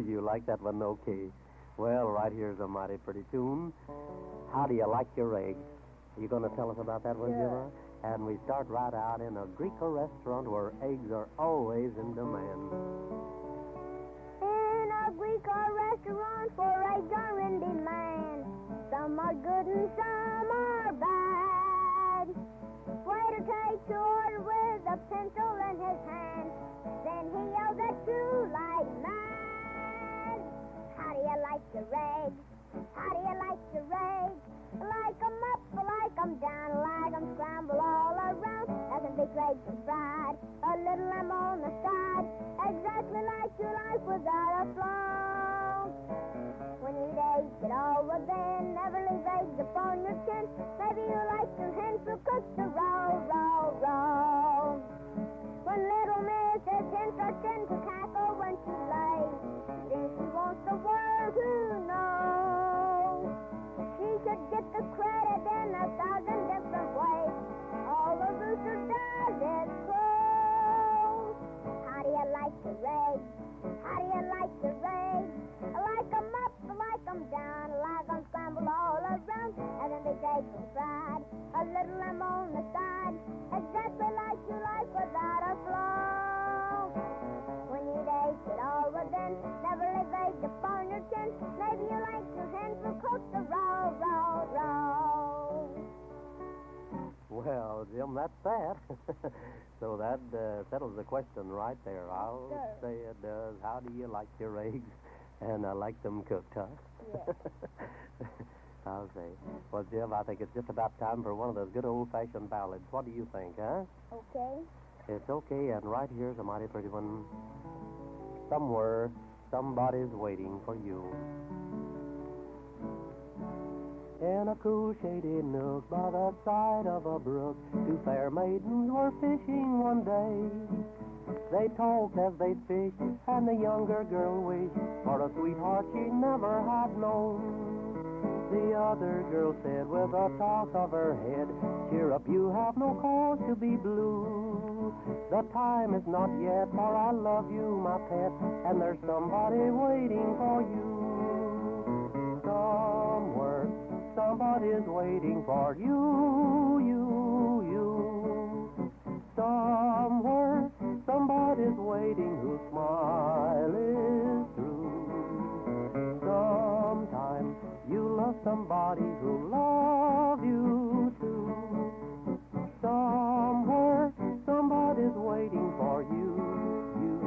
You like that one, okay. Well, right here's a mighty pretty tune. How do you like your eggs? You going to tell us about that one, Sure. Jim? And we start right out in a Greek restaurant where eggs are always in demand. In a Greek restaurant, for eggs are in demand. Some are good and some are bad. Waiter takes your order with a pencil in his hand. Then he yells at you like mad. How do you like your eggs? How do you like your eggs? Like 'em up, like 'em down, like 'em scrambled all around. As in big eggs and fried, a little lamb on the side. Exactly like your life without a flaw. When you eat eggs at all, well then, never leave eggs upon your chin. Maybe you like your hens who cook the roll. When little Mrs. Hen starts in to cackle when she lays, then she wants the world to know. She could get the credit in 1,000 different ways. All the rooster does is crow. How do you like your eggs? How do you like your eggs? Like 'em up, like 'em down, like 'em scrambled all around. And then they eggs and fried, a little lamb on the side. Exactly like you like without a flaw. When you eat eggs at all, well then, never leave eggs upon your chin. Maybe you like your hens will cook the roll. Well, Jim, that's that. So that settles the question right there. I'll Sure. say it does. How do you like your eggs? And I like them cooked, huh? Yes. I'll say. Well, Jim, I think it's just about time for one of those good old-fashioned ballads. What do you think, huh? Okay. It's okay, and right here's a mighty pretty one. Somewhere, somebody's waiting for you. In a cool, shady nook by the side of a brook, two fair maidens were fishing one day. They talked as they fished, and the younger girl wished for a sweetheart she never had known. The other girl said with a toss of her head, "Cheer up, you have no cause to be blue. The time is not yet, for I love you, my pet, and there's somebody waiting for you. Somewhere, somebody's waiting for you, you. Somewhere, somebody's waiting whose smile is true. Sometime you love somebody who loves you too. Somewhere, somebody's waiting for you, you.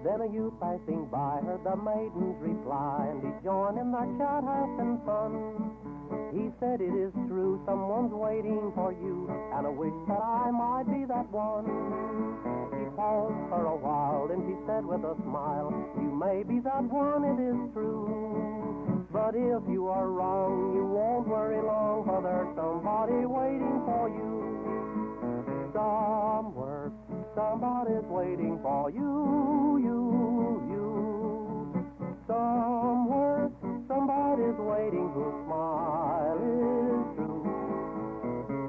Then a youth passing by heard the maidens reply, and he joined in their chat, half and fun. He said, "It is true, someone's waiting for you, and I wish that I might be that one." She paused for a while, then she said with a smile, "You may be that one, it is true. But if you are wrong, you won't worry long, for there's somebody waiting for you. Somewhere, somebody's waiting for you, you. Somewhere, somebody's waiting whose smile is true.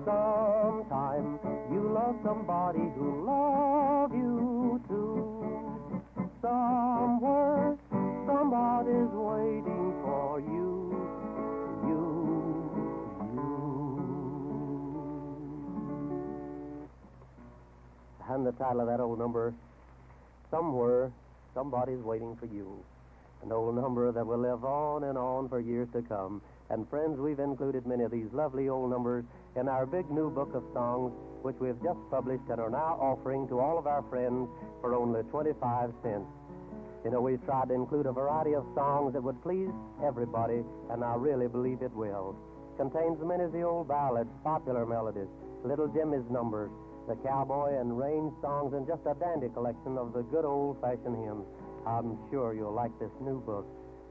Sometime you love somebody who loves you too. Somewhere, somebody's waiting for you, you. And the title of that old number, Somewhere, Somebody's Waiting for You. An old number that will live on and on for years to come. And friends, we've included many of these lovely old numbers in our big new book of songs, which we've just published and are now offering to all of our friends for only 25 cents. You know, we've tried to include a variety of songs that would please everybody, and I really believe it will. Contains many of the old ballads, popular melodies, Little Jimmie's numbers, the cowboy and range songs, and just a dandy collection of the good old-fashioned hymns. I'm sure you'll like this new book.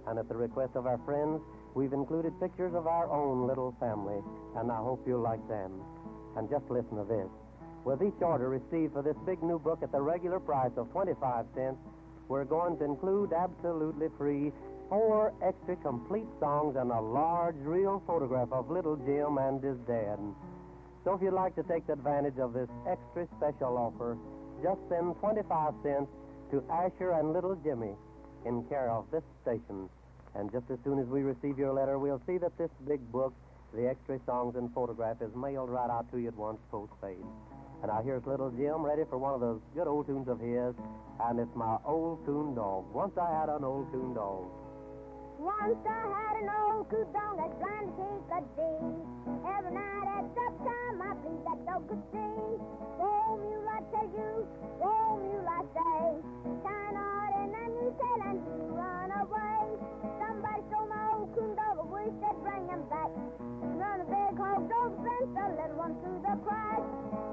And at the request of our friends, we've included pictures of our own little family, and I hope you'll like them. And just listen to this. With each order received for this big new book at the regular price of 25 cents, we're going to include absolutely free 4 extra complete songs and a large real photograph of little Jim and his dad. So if you'd like to take advantage of this extra special offer, just send 25 cents to Asher and little Jimmie in care of this station. And just as soon as we receive your letter, we'll see that this big book, the extra songs and photograph, is mailed right out to you at once postpaid. And now here's little Jim ready for one of those good old tunes of his, and it's my old coon dog. Once I had an old coon dog. Once I had an old coon dog that blind to keep a day. Every night at suptime I believe that dog could sing. Oh, mule, I tell you, oh, mule, I say. Shine hard and then you tell and you run away. Somebody stole my old coon dog, I wish they'd bring him back. Run a big hog dog fence, the little one through the crack.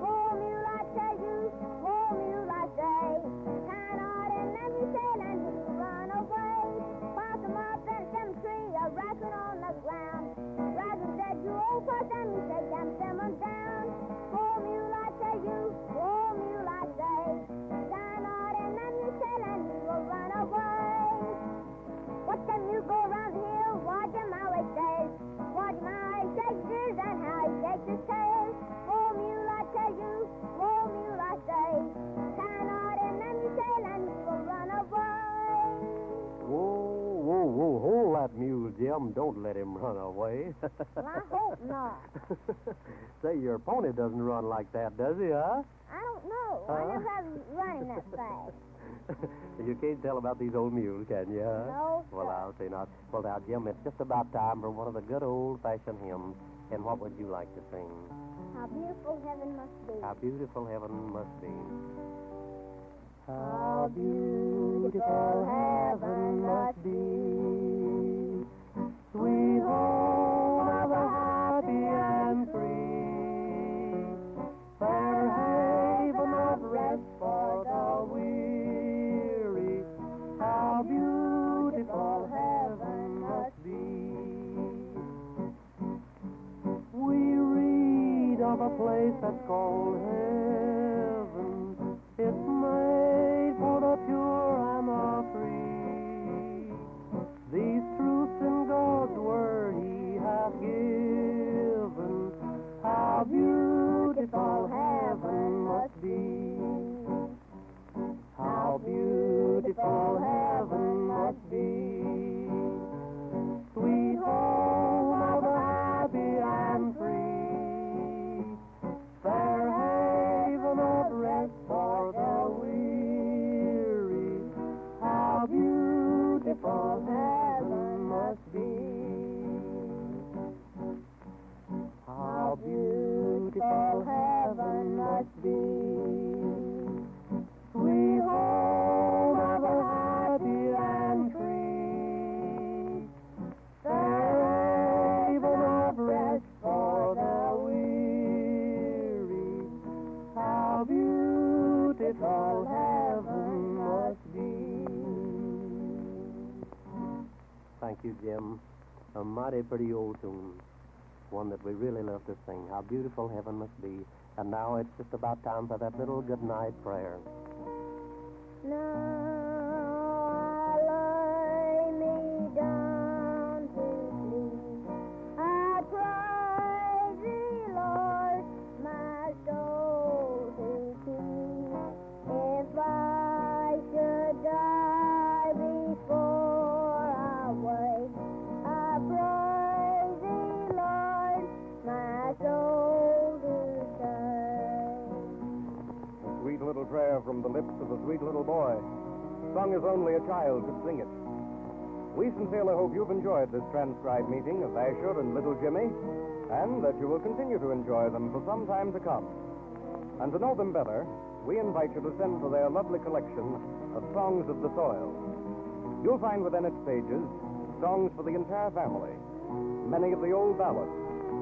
Oh, mule, I tell you, oh, mule, I say. Shine hard and then you tell and you run away. Pass him up in a cemetery, a raccoon on the ground. Raccoon said, you old possum, you say, I'm simmer down. Oh, mule, I tell you, oh, mule, I say. Shine hard and then you tell and you will run away. Watch them you go around the hill, watch him how he says. Watch him how he shakes his and how he shakes his tail. Oh, mule, I tell you, oh, mule, I say. Shine hard and then you tell and you will run away. Whoa, whoa, whoa, hold that mule, Jim. Don't let him run away. Well, I hope not. Say, your pony doesn't run like that, does he, huh? I don't know. I never have him running that fast. You can't tell about these old mules, can you, huh? No, Well, sir. I'll say not. Well, now, Jim, it's just about time for one of the good old-fashioned hymns. And what would you like to sing? How beautiful heaven must be. How beautiful heaven must be. How beautiful heaven must be. Sweet home of the happy and free. Fair haven of rest for the weary. How beautiful heaven must be. We read of a place that's called heaven. It's made for the pure and the free. These truths in God's word He hath given. How beautiful heaven must be. How beautiful heaven must be. Sweet home of the happy and free. Fair haven of rest for the weary. How beautiful heaven must be. How beautiful heaven must be. Sweet home of the happy and free. Fair haven of rest for the weary. How beautiful heaven must be. Thank you, Jim. A mighty pretty old tune. One that we really love to sing. How beautiful heaven must be. And now it's just about time for that little good night prayer. Now I lay me down to sleep. I praise thee, Lord, my soul to keep. If I should die before I wake, I praise thee, Lord, my soul to save. A sweet little prayer from the lips of a sweet little boy, sung as only a child could sing it. We sincerely hope you've enjoyed this transcribed meeting of Asher and little Jimmie, and that you will continue to enjoy them for some time to come. And to know them better, we invite you to send for their lovely collection of Songs of the Soil. You'll find within its pages songs for the entire family, many of the old ballads,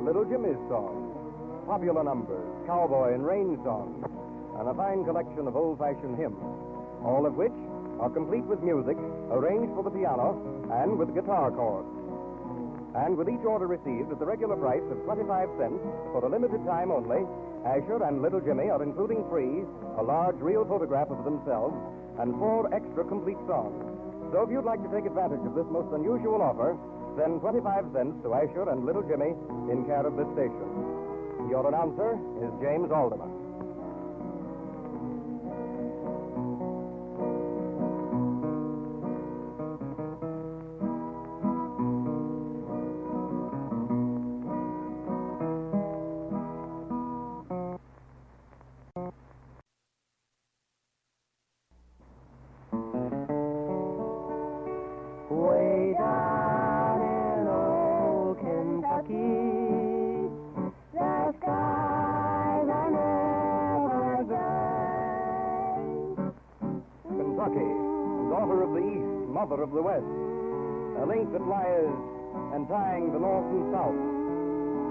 Little Jimmie's songs, popular numbers, cowboy and range songs, and a fine collection of old-fashioned hymns, all of which are complete with music, arranged for the piano, and with guitar chords. And with each order received at the regular price of 25 cents for a limited time only, Asher and little Jimmie are including free a large real photograph of themselves and 4 extra complete songs. So if you'd like to take advantage of this most unusual offer, send 25 cents to Asher and little Jimmie in care of this station. Your announcer is James Alderman. Way down in old Kentucky, the skies are never gray. Kentucky, daughter of the East, mother of the West, a link that lies untying the North and South.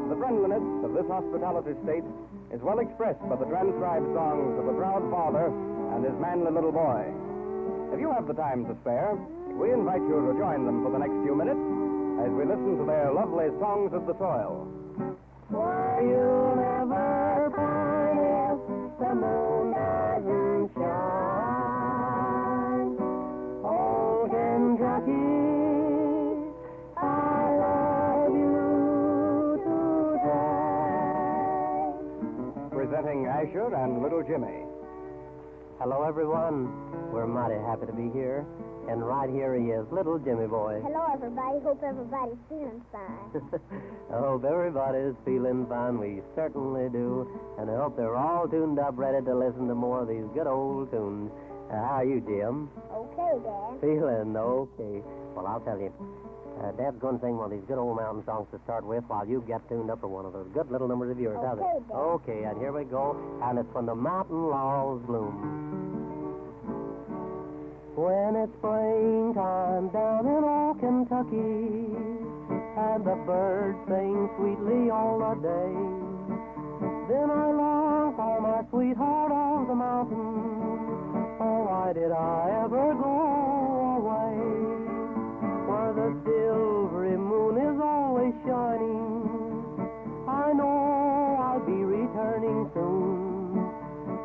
The friendliness of this hospitality state is well expressed by the transcribed songs of a proud father and his manly little boy. If you have the time to spare, we invite you to join them for the next few minutes as we listen to their lovely Songs of the Soil. For you'll never find if the moon doesn't shine. Oh, Kentucky, I love you today. Presenting Asher and little Jimmie. Hello, everyone. We're mighty happy to be here. And right here he is, little Jimmie boy. Hello, everybody. Hope everybody's feeling fine. I hope everybody's feeling fine. We certainly do. And I hope they're all tuned up, ready to listen to more of these good old tunes. How are you, Jim? Okay, Dad. Feeling okay. Well, I'll tell you. Dad's going to sing one of these good old mountain songs to start with while you get tuned up for one of those good little numbers of yours. How's it? Okay, Dad. Okay, and here we go. And it's when the mountain laurels bloom. When it's springtime down in old Kentucky, and the birds sing sweetly all the day, then I long for my sweetheart on the mountain. Oh, why did I ever go away? Where the silvery moon is always shining, I know I'll be returning soon.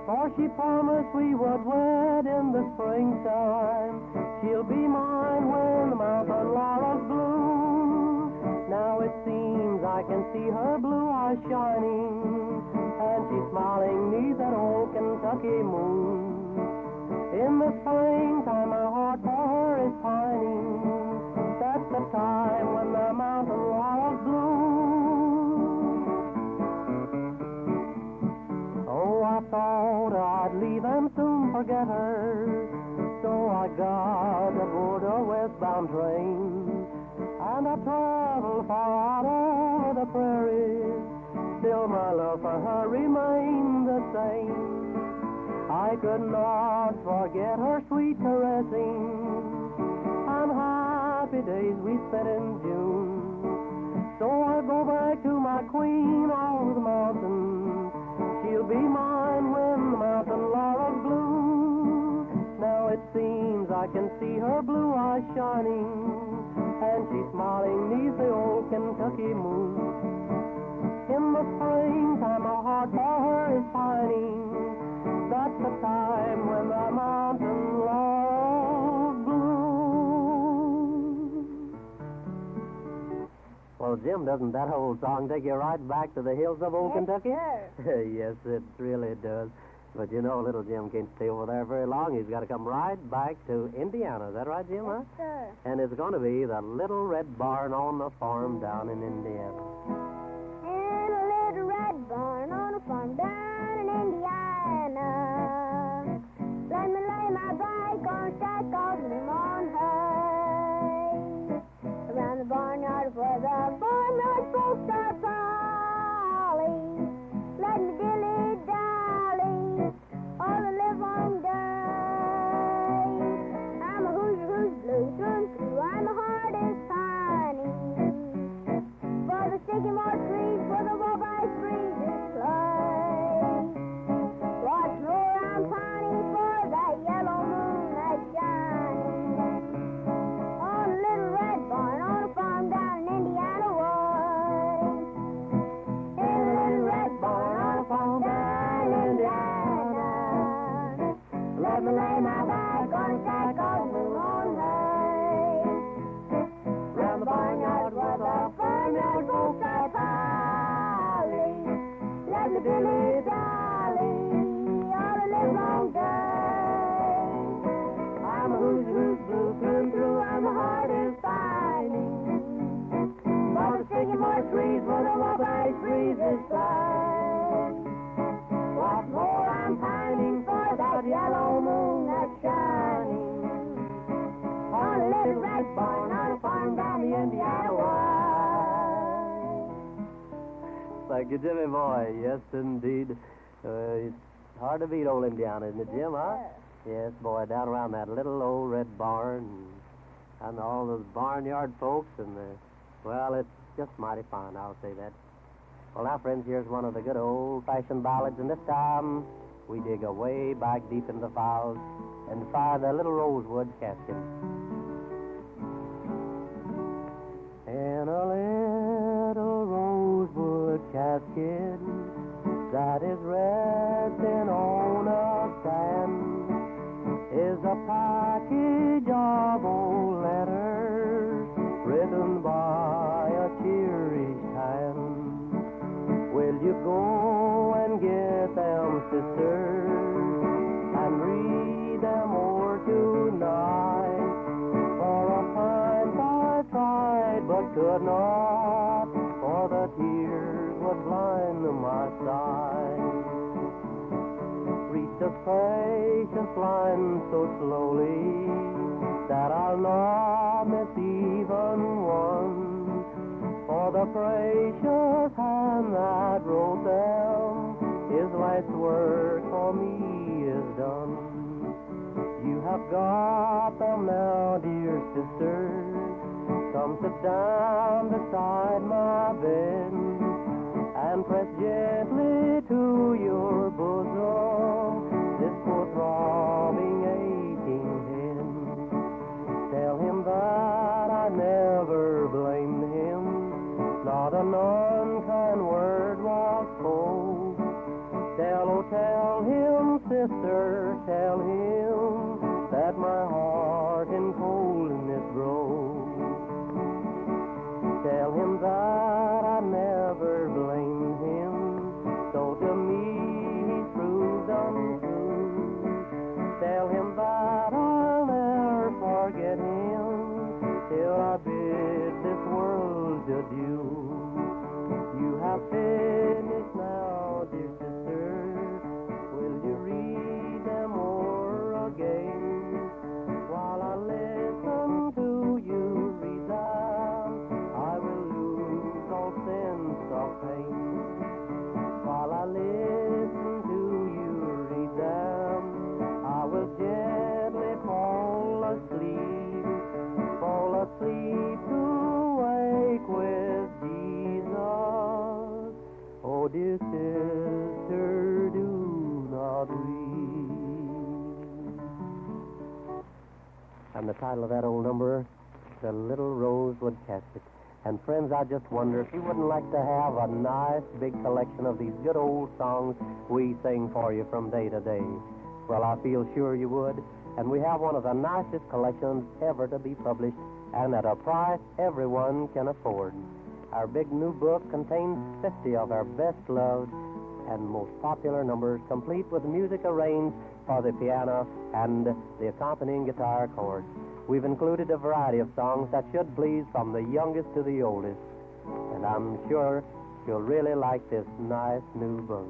For she promised we would wed in the springtime. She'll be mine when the mountain laurels bloom. Now it seems I can see her blue eyes shining, and she's smiling neath that old Kentucky moon. In the springtime my heart for her is pining. That's the time when the mountain laurels bloom. Oh, I thought I'd leave and soon forget her, so I got aboard a westbound train, and I traveled far out over the prairies. Still my love for her remained the same. I could not forget her sweet caressing and happy days we spent in June. So I go back to my queen on the mountain. She'll be mine when the mountain laurels bloom. Now it seems I can see her blue eyes shining, and she's smiling neath the old Kentucky moon. In the springtime my heart for her is pining. That's the time when the mountain laurels bloom. Well, Jim, doesn't that old song take you right back to the hills of old Yes, Kentucky? sir. Yes, it really does. But you know, little Jim can't stay over there very long. He's got to come right back to Indiana. Is that right, Jim, huh? Yes, sir. And it's going to be the little red barn on the farm down in Indiana. And a little red barn on a farm down in Indiana. Let me lay my bike on stack of lemon hay. dilly dally all the live long day. I'm a who's blue through and through, and my heart is pining for the sycamore trees where the wabash breezes fly. What's more, I'm pining for that yellow moon that's shining on a little red barn on a farm down the Indiana wire. Thank you, Jimmy boy. Yes, indeed. It's hard to beat old Indiana, isn't it, Jim, huh? Yes, boy, down around that little old red barn and all those barnyard folks well, it's just mighty fine, I'll say that. Well, now, friends, here's one of the good old-fashioned ballads, and this time we dig away back deep in the files and find a little rosewood casket. In a little rosewood casket that is resting on a stand is a package of old letters written by a cherished hand. Will you go and get them, sisters, and read them o'er tonight? For a pint I tried but could not, for the tears would blind my sight. Reached a precious line so slowly that I'll not miss even one. For the precious hand that wrote them, his life's work for me is done. You have got them now, dear sisters. Come sit down beside my bed and press gently to your bosom this poor throbbing, aching head. Tell him that I never blamed him. Not an unkind word was spoke. Tell him, sister, tell him that my heart in coldness broke. Tell him that I never blamed him, so to me he's proved untrue. Tell him that I'll never forget him till I bid this world adieu. You have finished now, dear sister. Will you read them o'er again? While I listen to you read them, I will lose all sense of pain. While I listen to you read them, I will gently fall asleep to wake with Jesus. Oh, dear sister, do not weep. And the title of that old number, The Little Rosewood Casket. And friends, I just wonder if you wouldn't like to have a nice big collection of these good old songs we sing for you from day to day. Well, I feel sure you would. And we have one of the nicest collections ever to be published, and at a price everyone can afford. Our big new book contains 50 of our best loved and most popular numbers, complete with music arranged for the piano and the accompanying guitar chords. We've included a variety of songs that should please from the youngest to the oldest. And I'm sure you'll really like this nice new book.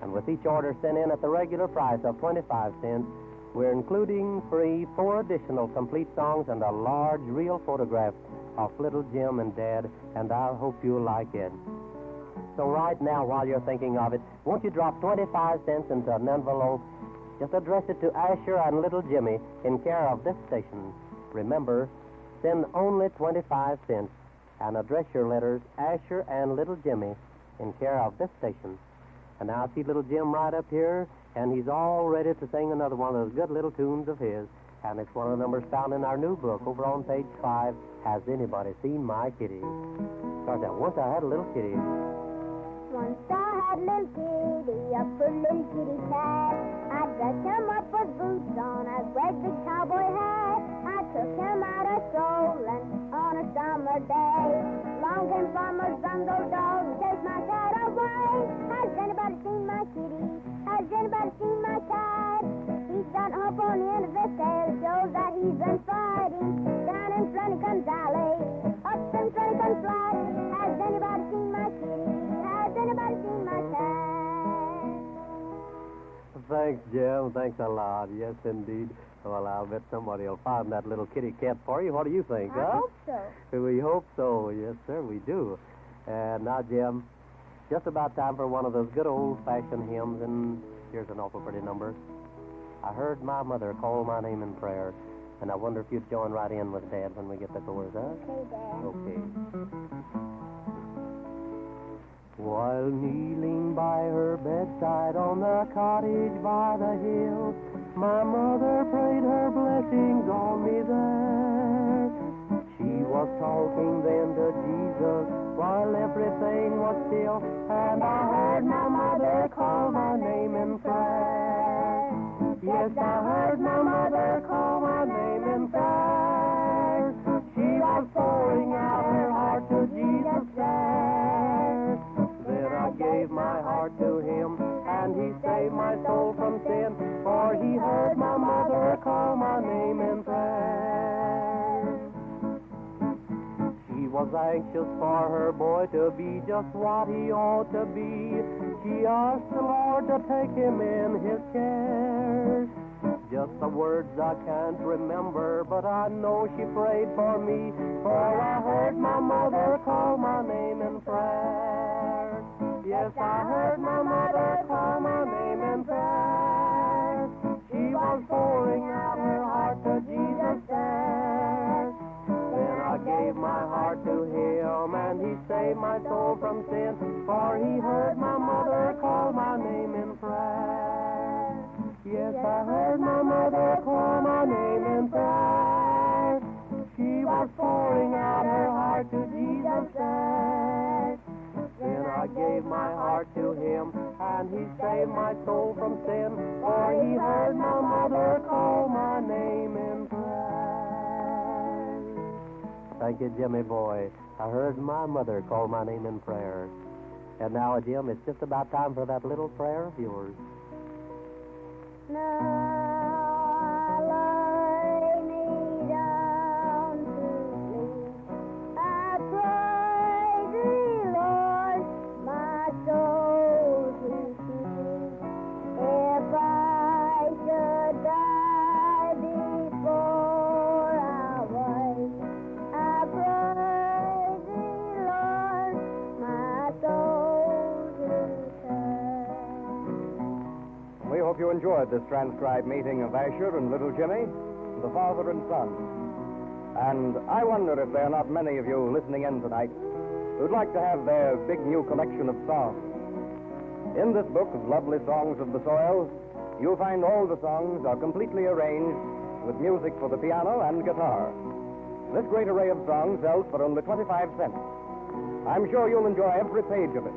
And with each order sent in at the regular price of 25 cents, we're including free 4 additional complete songs and a large real photograph of little Jim and Dad, and I hope you'll like it. So right now, while you're thinking of it, won't you drop 25 cents into an envelope? Just address it to Asher and little Jimmie in care of this station. Remember, send only 25 cents and address your letters Asher and little Jimmie in care of this station. And now I see little Jim right up here, and he's all ready to sing another one of those good little tunes of his. And it's one of the numbers found in our new book over on page 5, Has Anybody Seen My Kitty? Starts out, once I had a little kitty. Once I had a little kitty, a pretty little kitty cat. I dressed him up with boots on a great big cowboy hat. I took him out a strolling on a summer day. Long came farmers and those dogs, take my cat away. Has anybody Has anybody seen my kite? He's got a hump on the end of his tail. Shows that he's been fighting. Down in Flanagan's Alley. Up in Flanagan's Flat. Has anybody seen my kitty? Has anybody seen my cat? Thanks, Jim. Thanks a lot. Yes, indeed. Well, I'll bet somebody will find that little kitty cat for you. What do you think, I hope so. We hope so. Yes, sir, we do. And now, Jim, just about time for one of those good old-fashioned hymns, and here's an awful pretty number. I heard my mother call my name in prayer, and I wonder if you'd join right in with Dad when we get the chorus, huh? Okay, Dad. Okay. While kneeling by her bedside on the cottage by the hill, my mother prayed her blessings on me there. She was talking then to Jesus while everything was still, and I heard my mother call my name in prayer. Yes, I heard my mother call my name in prayer. She was pouring out her heart to Jesus there. Then I gave my heart to him, and he saved my soul from sin, for he heard my mother call my name in prayer. She was anxious for her boy to be just what he ought to be. She asked the Lord to take him in his care. Just the words I can't remember, but I know she prayed for me, for I heard my mother call my name in prayer. Yes, I heard my mother call my name in prayer. She was pouring out her heart to Jesus there. Then I gave my heart to him, and he saved my soul from sin, for he heard my mother call my name in prayer. Yes, I heard my mother call my name in prayer. She was pouring out her heart to Jesus there. Then I gave my heart to him, and he saved my soul from sin, for he heard my mother call my name in prayer. Thank you, Jimmie boy. I heard my mother call my name in prayer. And now, Jim, it's just about time for that little prayer of yours. Now I lie me down to sleep. I pray thee, Lord, my soul to keep. If I should die before I wake, I pray thee, Lord, my soul to take. We hope you enjoyed this transcribed meeting of Asher and little Jimmie, the father and son. And I wonder if there are not many of you listening in tonight who'd like to have their big new collection of songs. In this book of lovely songs of the soil, you'll find all the songs are completely arranged with music for the piano and guitar. This great array of songs sells for only 25 cents. I'm sure you'll enjoy every page of it.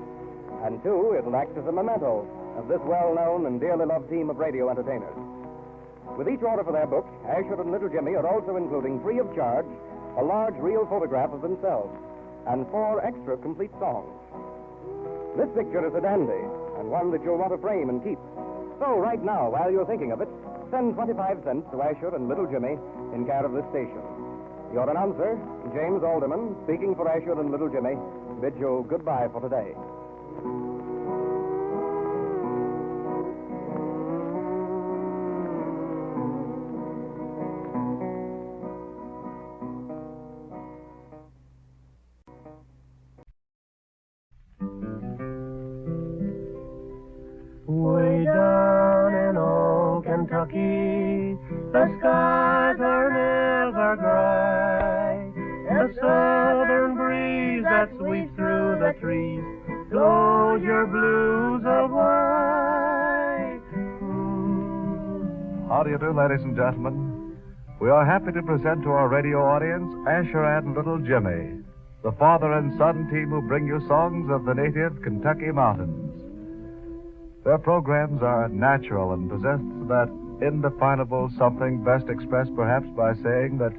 And, too, it'll act as a memento of this well-known and dearly loved team of radio entertainers. With each order for their book, Asher and little Jimmie are also including, free of charge, a large real photograph of themselves and 4 extra complete songs. This picture is a dandy, and one that you'll want to frame and keep. So right now, while you're thinking of it, send 25 cents to Asher and little Jimmie in care of this station. Your announcer, James Alderman, speaking for Asher and little Jimmie, bids you goodbye for today. Way down in old Kentucky, the skies are never gray. The southern breeze that sweeps through the trees blows your blues away. How do you do, ladies and gentlemen? We are happy to present to our radio audience Asher and little Jimmie, the father and son team who bring you songs of the native Kentucky mountains. Their programs are natural and possess that indefinable something best expressed perhaps by saying that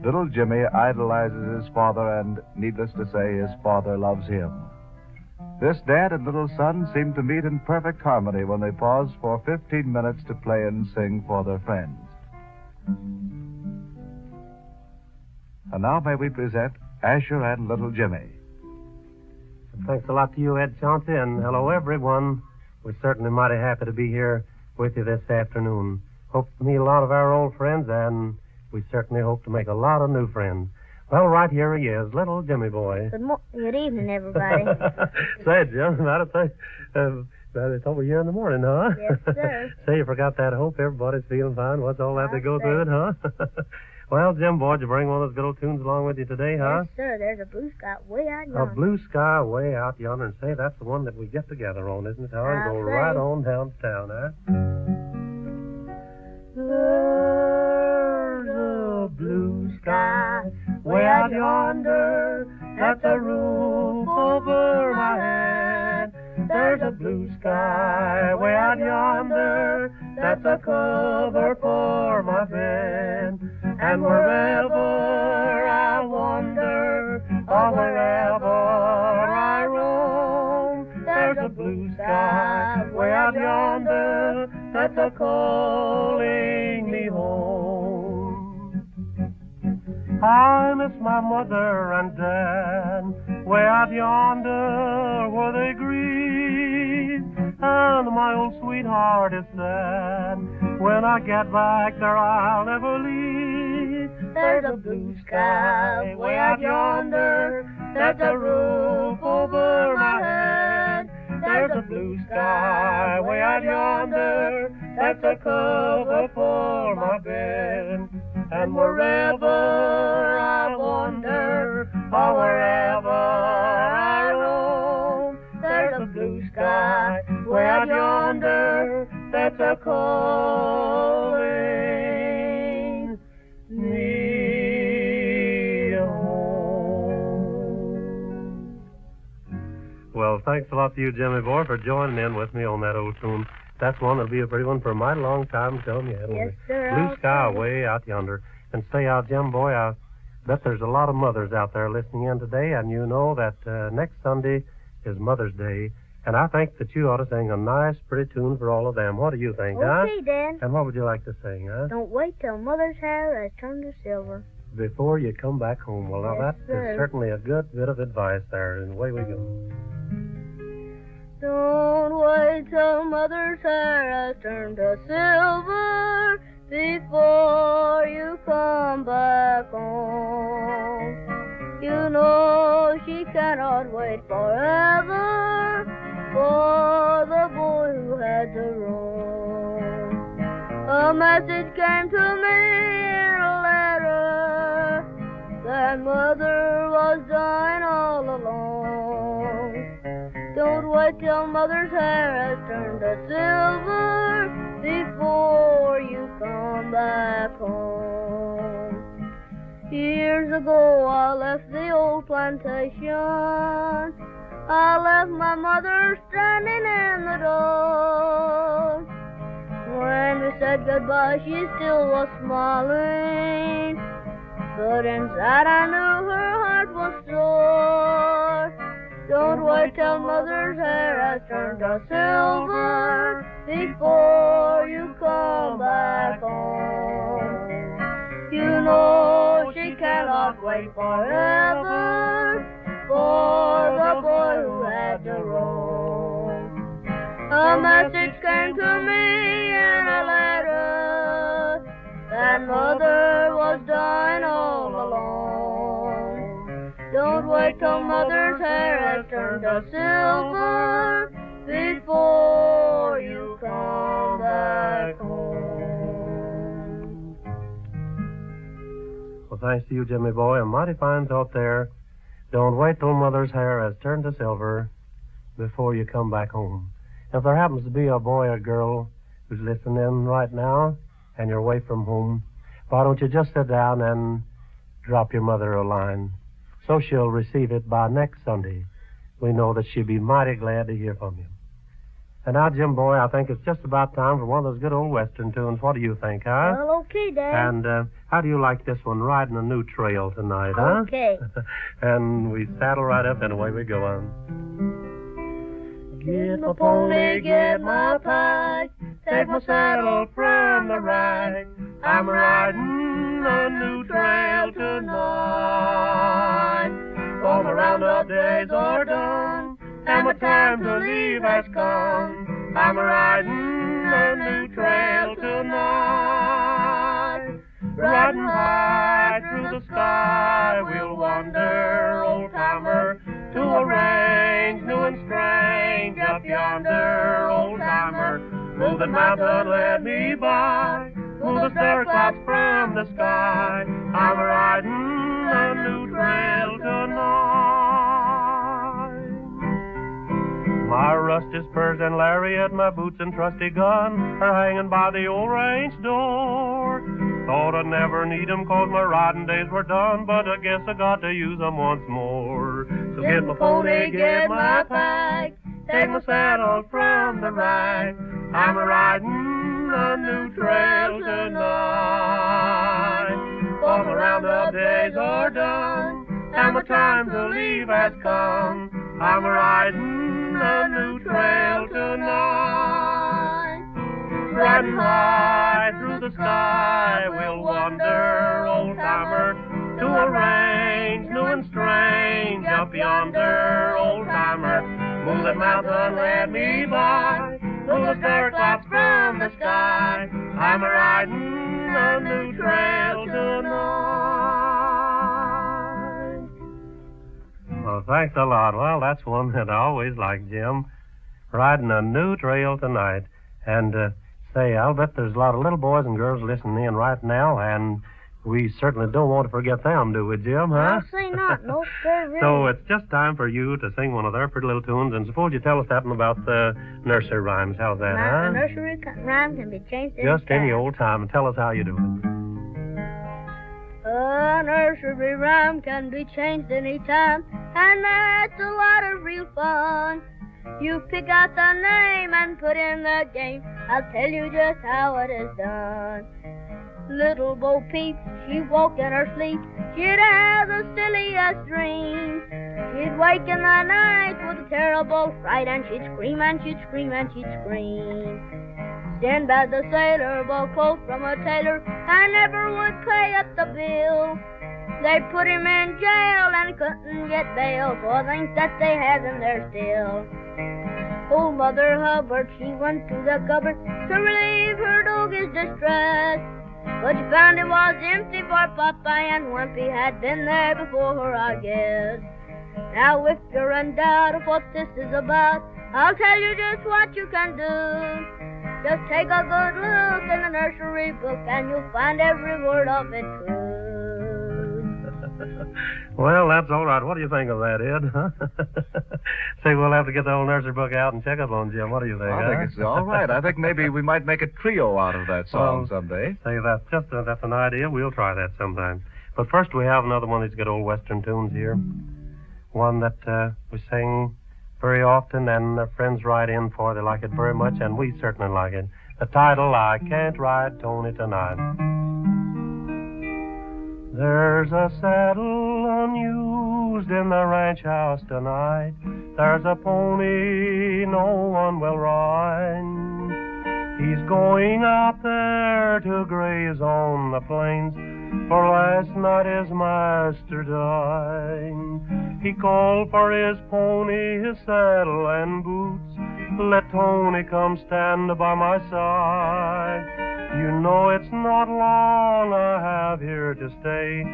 little Jimmie idolizes his father and, needless to say, his father loves him. This dad and little son seemed to meet in perfect harmony when they paused for 15 minutes to play and sing for their friends. And now may we present Asher and little Jimmie. Thanks a lot to you, Ed Chauncey, and hello, everyone. We're certainly mighty happy to be here with you this afternoon. Hope to meet a lot of our old friends, and we certainly hope to make a lot of new friends. Well, right here he is, little Jimmie boy. Good evening, everybody. Say, Jim, it's over here in the morning, huh? Yes, sir. Say, you forgot that hope everybody's feeling fine. What's all that to go through it, huh? Well, Jim, boy, did you bring one of those good old tunes along with you today, huh? Yes, sir. There's a blue sky way out yonder. A blue sky way out yonder. And say, that's the one that we get together on, isn't it, huh? And go right on down to town, huh? There's a blue sky way out yonder. That's a roof over my head. There's a blue sky way out yonder. That's a cover for my bed. And wherever I wander, or wherever I roam, there's a blue sky way out yonder that's a calling me home. I miss my mother and dad way out yonder where they grieve, and my old sweetheart is sad. When I get back there, I'll never leave. There's a blue sky way out yonder. That's a roof over my head. There's a blue sky way out yonder. That's a cover for my bed. And wherever I wander, or wherever I roam, there's a blue sky way out yonder. That's a calling me home. Well, thanks a lot to you, Jimmie boy, for joining in with me on that old tune. That's one that'll be a pretty one for a mighty long time to come yet. Yes, sir. Blue sky way out yonder. And stay out, Jim boy. I bet there's a lot of mothers out there listening in today, and you know that next Sunday is Mother's Day. And I think that you ought to sing a nice, pretty tune for all of them. What do you think, huh? Okay, Dad. And what would you like to sing, huh? Don't wait till Mother's hair has turned to silver. Before you come back home. Well, now Yes, that sir. is certainly a good bit of advice there, and away we go. Don't wait till Mother's hair has turned to silver before you come back home. You know she cannot wait forever for the boy who had to roam. A message came to me in a letter that Mother was dying all alone. Don't wait till Mother's hair has turned to silver before you come back home. Years ago I left the old plantation. I left my mother standing in the door. When we said goodbye, she still was smiling, but inside I knew her heart was sore. Don't wait till Mother's hair has turned to silver before you come back home. You know she cannot wait forever for the boy who had to roam. A message came to me in a letter that Mother was dying all alone. Don't wait till Mother's hair has turned to silver before you come back home. Well, thanks to you, Jimmie boy. A mighty fine thought there. Don't wait till Mother's hair has turned to silver before you come back home. If there happens to be a boy or girl who's listening right now and you're away from home, why don't you just sit down and drop your mother a line so she'll receive it by next Sunday. We know that she'll be mighty glad to hear from you. And now, Jim boy, I think it's just about time for one of those good old Western tunes. What do you think, huh? Well, okay, Dad. And how do you like this one, Riding a New Trail Tonight, huh? Okay. And we saddle right up and away we go on. Get my pony, get my pack, take my saddle from the rack. I'm riding a new trail tonight. All the roundup days are done, and my time to leave has come. I'm riding a new trail tonight. Riding high through the sky, we'll wander, old-timer, to a range new and strange up yonder, old-timer. Moving mountain, let me by, move the star clouds from the sky. I'm riding a new trail tonight. My rusty spurs and lariat, my boots and trusty gun are hanging by the old range door. Thought I'd never need 'em 'cause my riding days were done, but I guess I got to use 'em once more. So get my pony, get my pack, take my saddle from the rack. I'm riding a new trail tonight. All the roundup days are done, and my time to leave has come. I'm riding a new trail tonight. Riding high through the sky, we'll wander, old-timer, to a range new and strange up yonder, old-timer. Move that mountain, let me by, move the star clouds from the sky. I'm riding a new trail tonight. Well, thanks a lot. Well, that's one that I always liked, Jim. Riding a new trail tonight. And, say, I'll bet there's a lot of little boys and girls listening in right now, and we certainly don't want to forget them, do we, Jim, huh? I'll say not. No, sir, really. So it's just time for you to sing one of their pretty little tunes, and suppose you tell us something about the nursery rhymes. How's that, huh? A nursery rhyme can be changed Just any old time, and tell us how you do it. A nursery rhyme can be changed any time, and that's a lot of real fun. You pick out the name and put in the game. I'll tell you just how it is done. Little Bo Peep, she woke in her sleep. She'd have the silliest dreams. She'd wake in the night with a terrible fright, and she'd scream and she'd scream and she'd scream. Sinbad the sailor bought clothes from a tailor and never would pay up the bill. They put him in jail and couldn't get bail for things that they had in there still. Old Mother Hubbard, she went to the cupboard to relieve her dog's distress, but she found it was empty, for Popeye and Wimpy had been there before her, I guess. Now if you're in doubt of what this is about, I'll tell you just what you can do. Just take a good look in the nursery book, and you'll find every word of it true. Well, that's all right. What do you think of that, Ed? Say, we'll have to get the old nursery book out and check up on Jim. What do you think, I think it's all right. I think maybe we might make a trio out of that song someday. Say, that's an idea. We'll try that sometime. But first, we have another one of these good old Western tunes here. One that we sing very often, and our friends write in for. They like it very much, and we certainly like it. The title, I Can't Ride Tony Tonight. There's a saddle unused in the ranch house tonight. There's a pony no one will ride. He's going out there to graze on the plains, for last night his master died. He called for his pony, his saddle and boots. Let Tony come stand by my side. You know it's not long I have here to stay.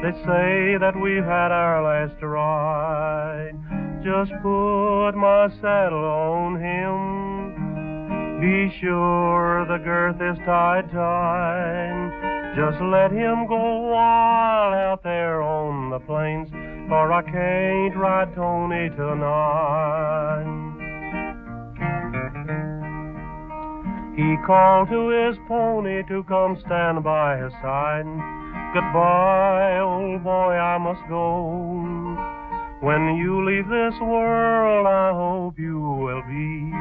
They say that we've had our last ride. Just put my saddle on him. Be sure the girth is tied tight. Just let him go wild out there on the plains, for I can't ride Tony tonight. He called to his pony to come stand by his side. Goodbye, old boy, I must go. When you leave this world, I hope you will be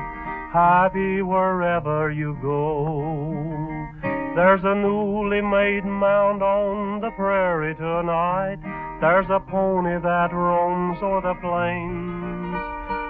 happy wherever you go. There's a newly made mound on the prairie tonight. There's a pony that roams o'er the plains.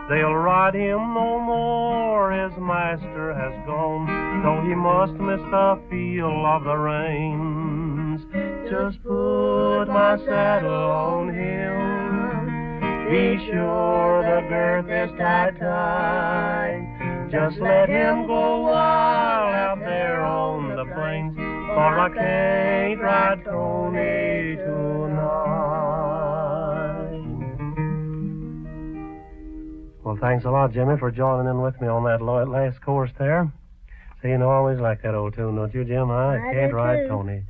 They'll ride him no more, his master has gone, though he must miss the feel of the reins. Just put my saddle on him, be sure the girth is tight, tight. Just let him go wild out there on the plains, for I can't ride Tony tonight. Well, thanks a lot, Jimmy, for joining in with me on that last course there. See, you know, I always like that old tune, don't you, Jim? I can't ride Tony.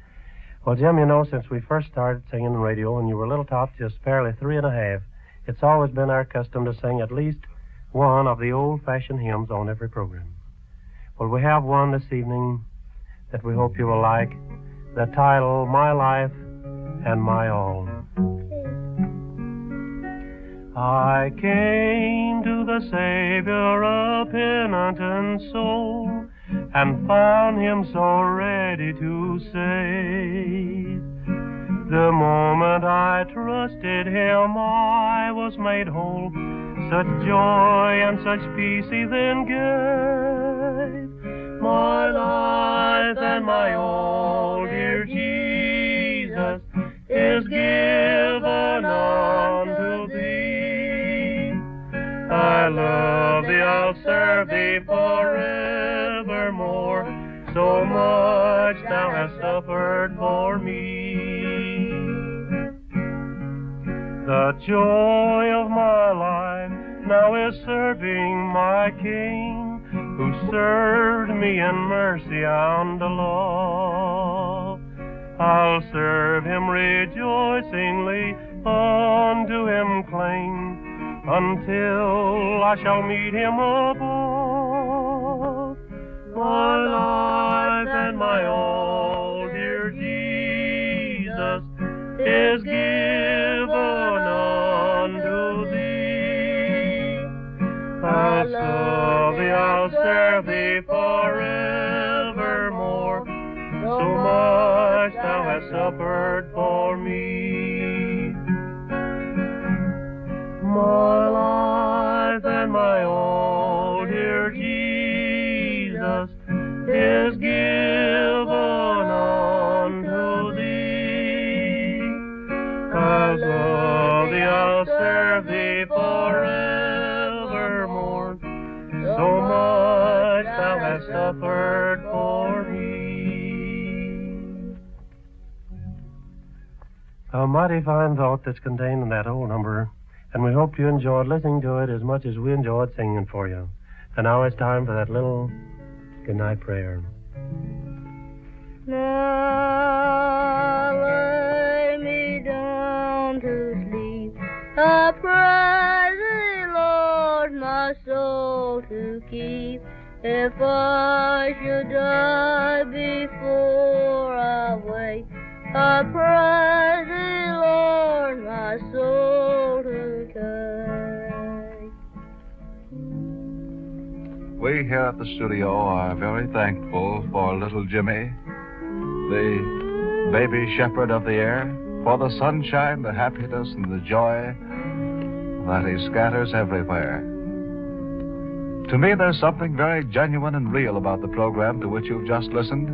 Well, Jim, you know, since we first started singing on radio when you were a little tot, just barely 3 1/2, it's always been our custom to sing at least one of the old-fashioned hymns on every program. Well, we have one this evening that we hope you will like. The title, My Life and My All. I came to the Savior, a penitent soul, and found him so ready to save. The moment I trusted him, I was made whole. Such joy and such peace he then gave. My life and my all, dear Jesus, is given unto thee. I love thee, I'll serve thee forevermore. So much thou hast suffered for me. The joy of my life now is serving my King, who served me in mercy and love. I'll serve him rejoicingly, unto him cling, until I shall meet him above. My life and my all, dear Jesus, is given unto thee. I'll love thee, I'll serve thee forevermore. So much thou hast suffered for me. My life and my all, dear Jesus, is given unto thee. I'll love thee, I'll serve thee forevermore. So much thou hast suffered for me. A mighty fine thought that's contained in that old number, and we hope you enjoyed listening to it as much as we enjoyed singing for you. And now it's time for that little goodnight prayer. Now lay me down to sleep. I praise thee, Lord, my soul to keep. If I should die before I wake, I praise thee, Lord, my soul to take. We here at the studio are very thankful for little Jimmie, the baby shepherd of the air, for the sunshine, the happiness, and the joy that he scatters everywhere. To me, there's something very genuine and real about the program to which you've just listened.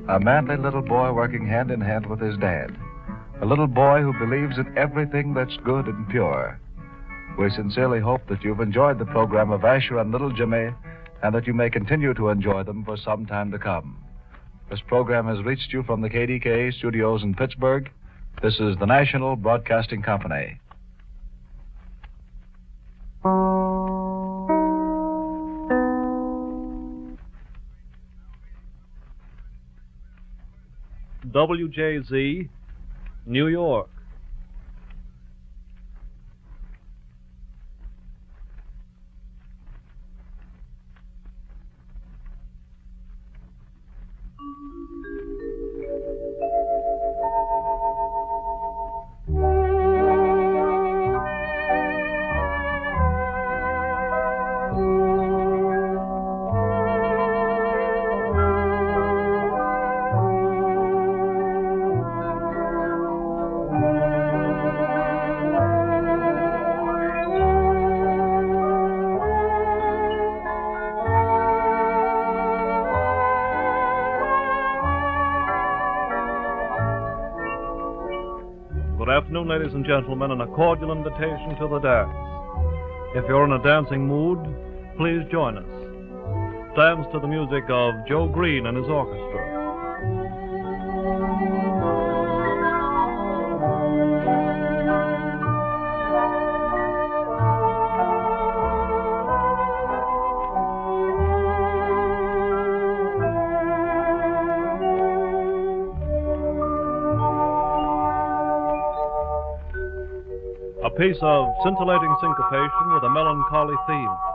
A manly little boy working hand in hand with his dad. A little boy who believes in everything that's good and pure. We sincerely hope that you've enjoyed the program of Asher and little Jimmie, and that you may continue to enjoy them for some time to come. This program has reached you from the KDKA studios in Pittsburgh. This is the National Broadcasting Company. WJZ, New York. afternoon, ladies and gentlemen, and a cordial invitation to the dance. If you're in a dancing mood, please join us. Dance to the music of Joe Green and his orchestra. A piece of scintillating syncopation with a melancholy theme.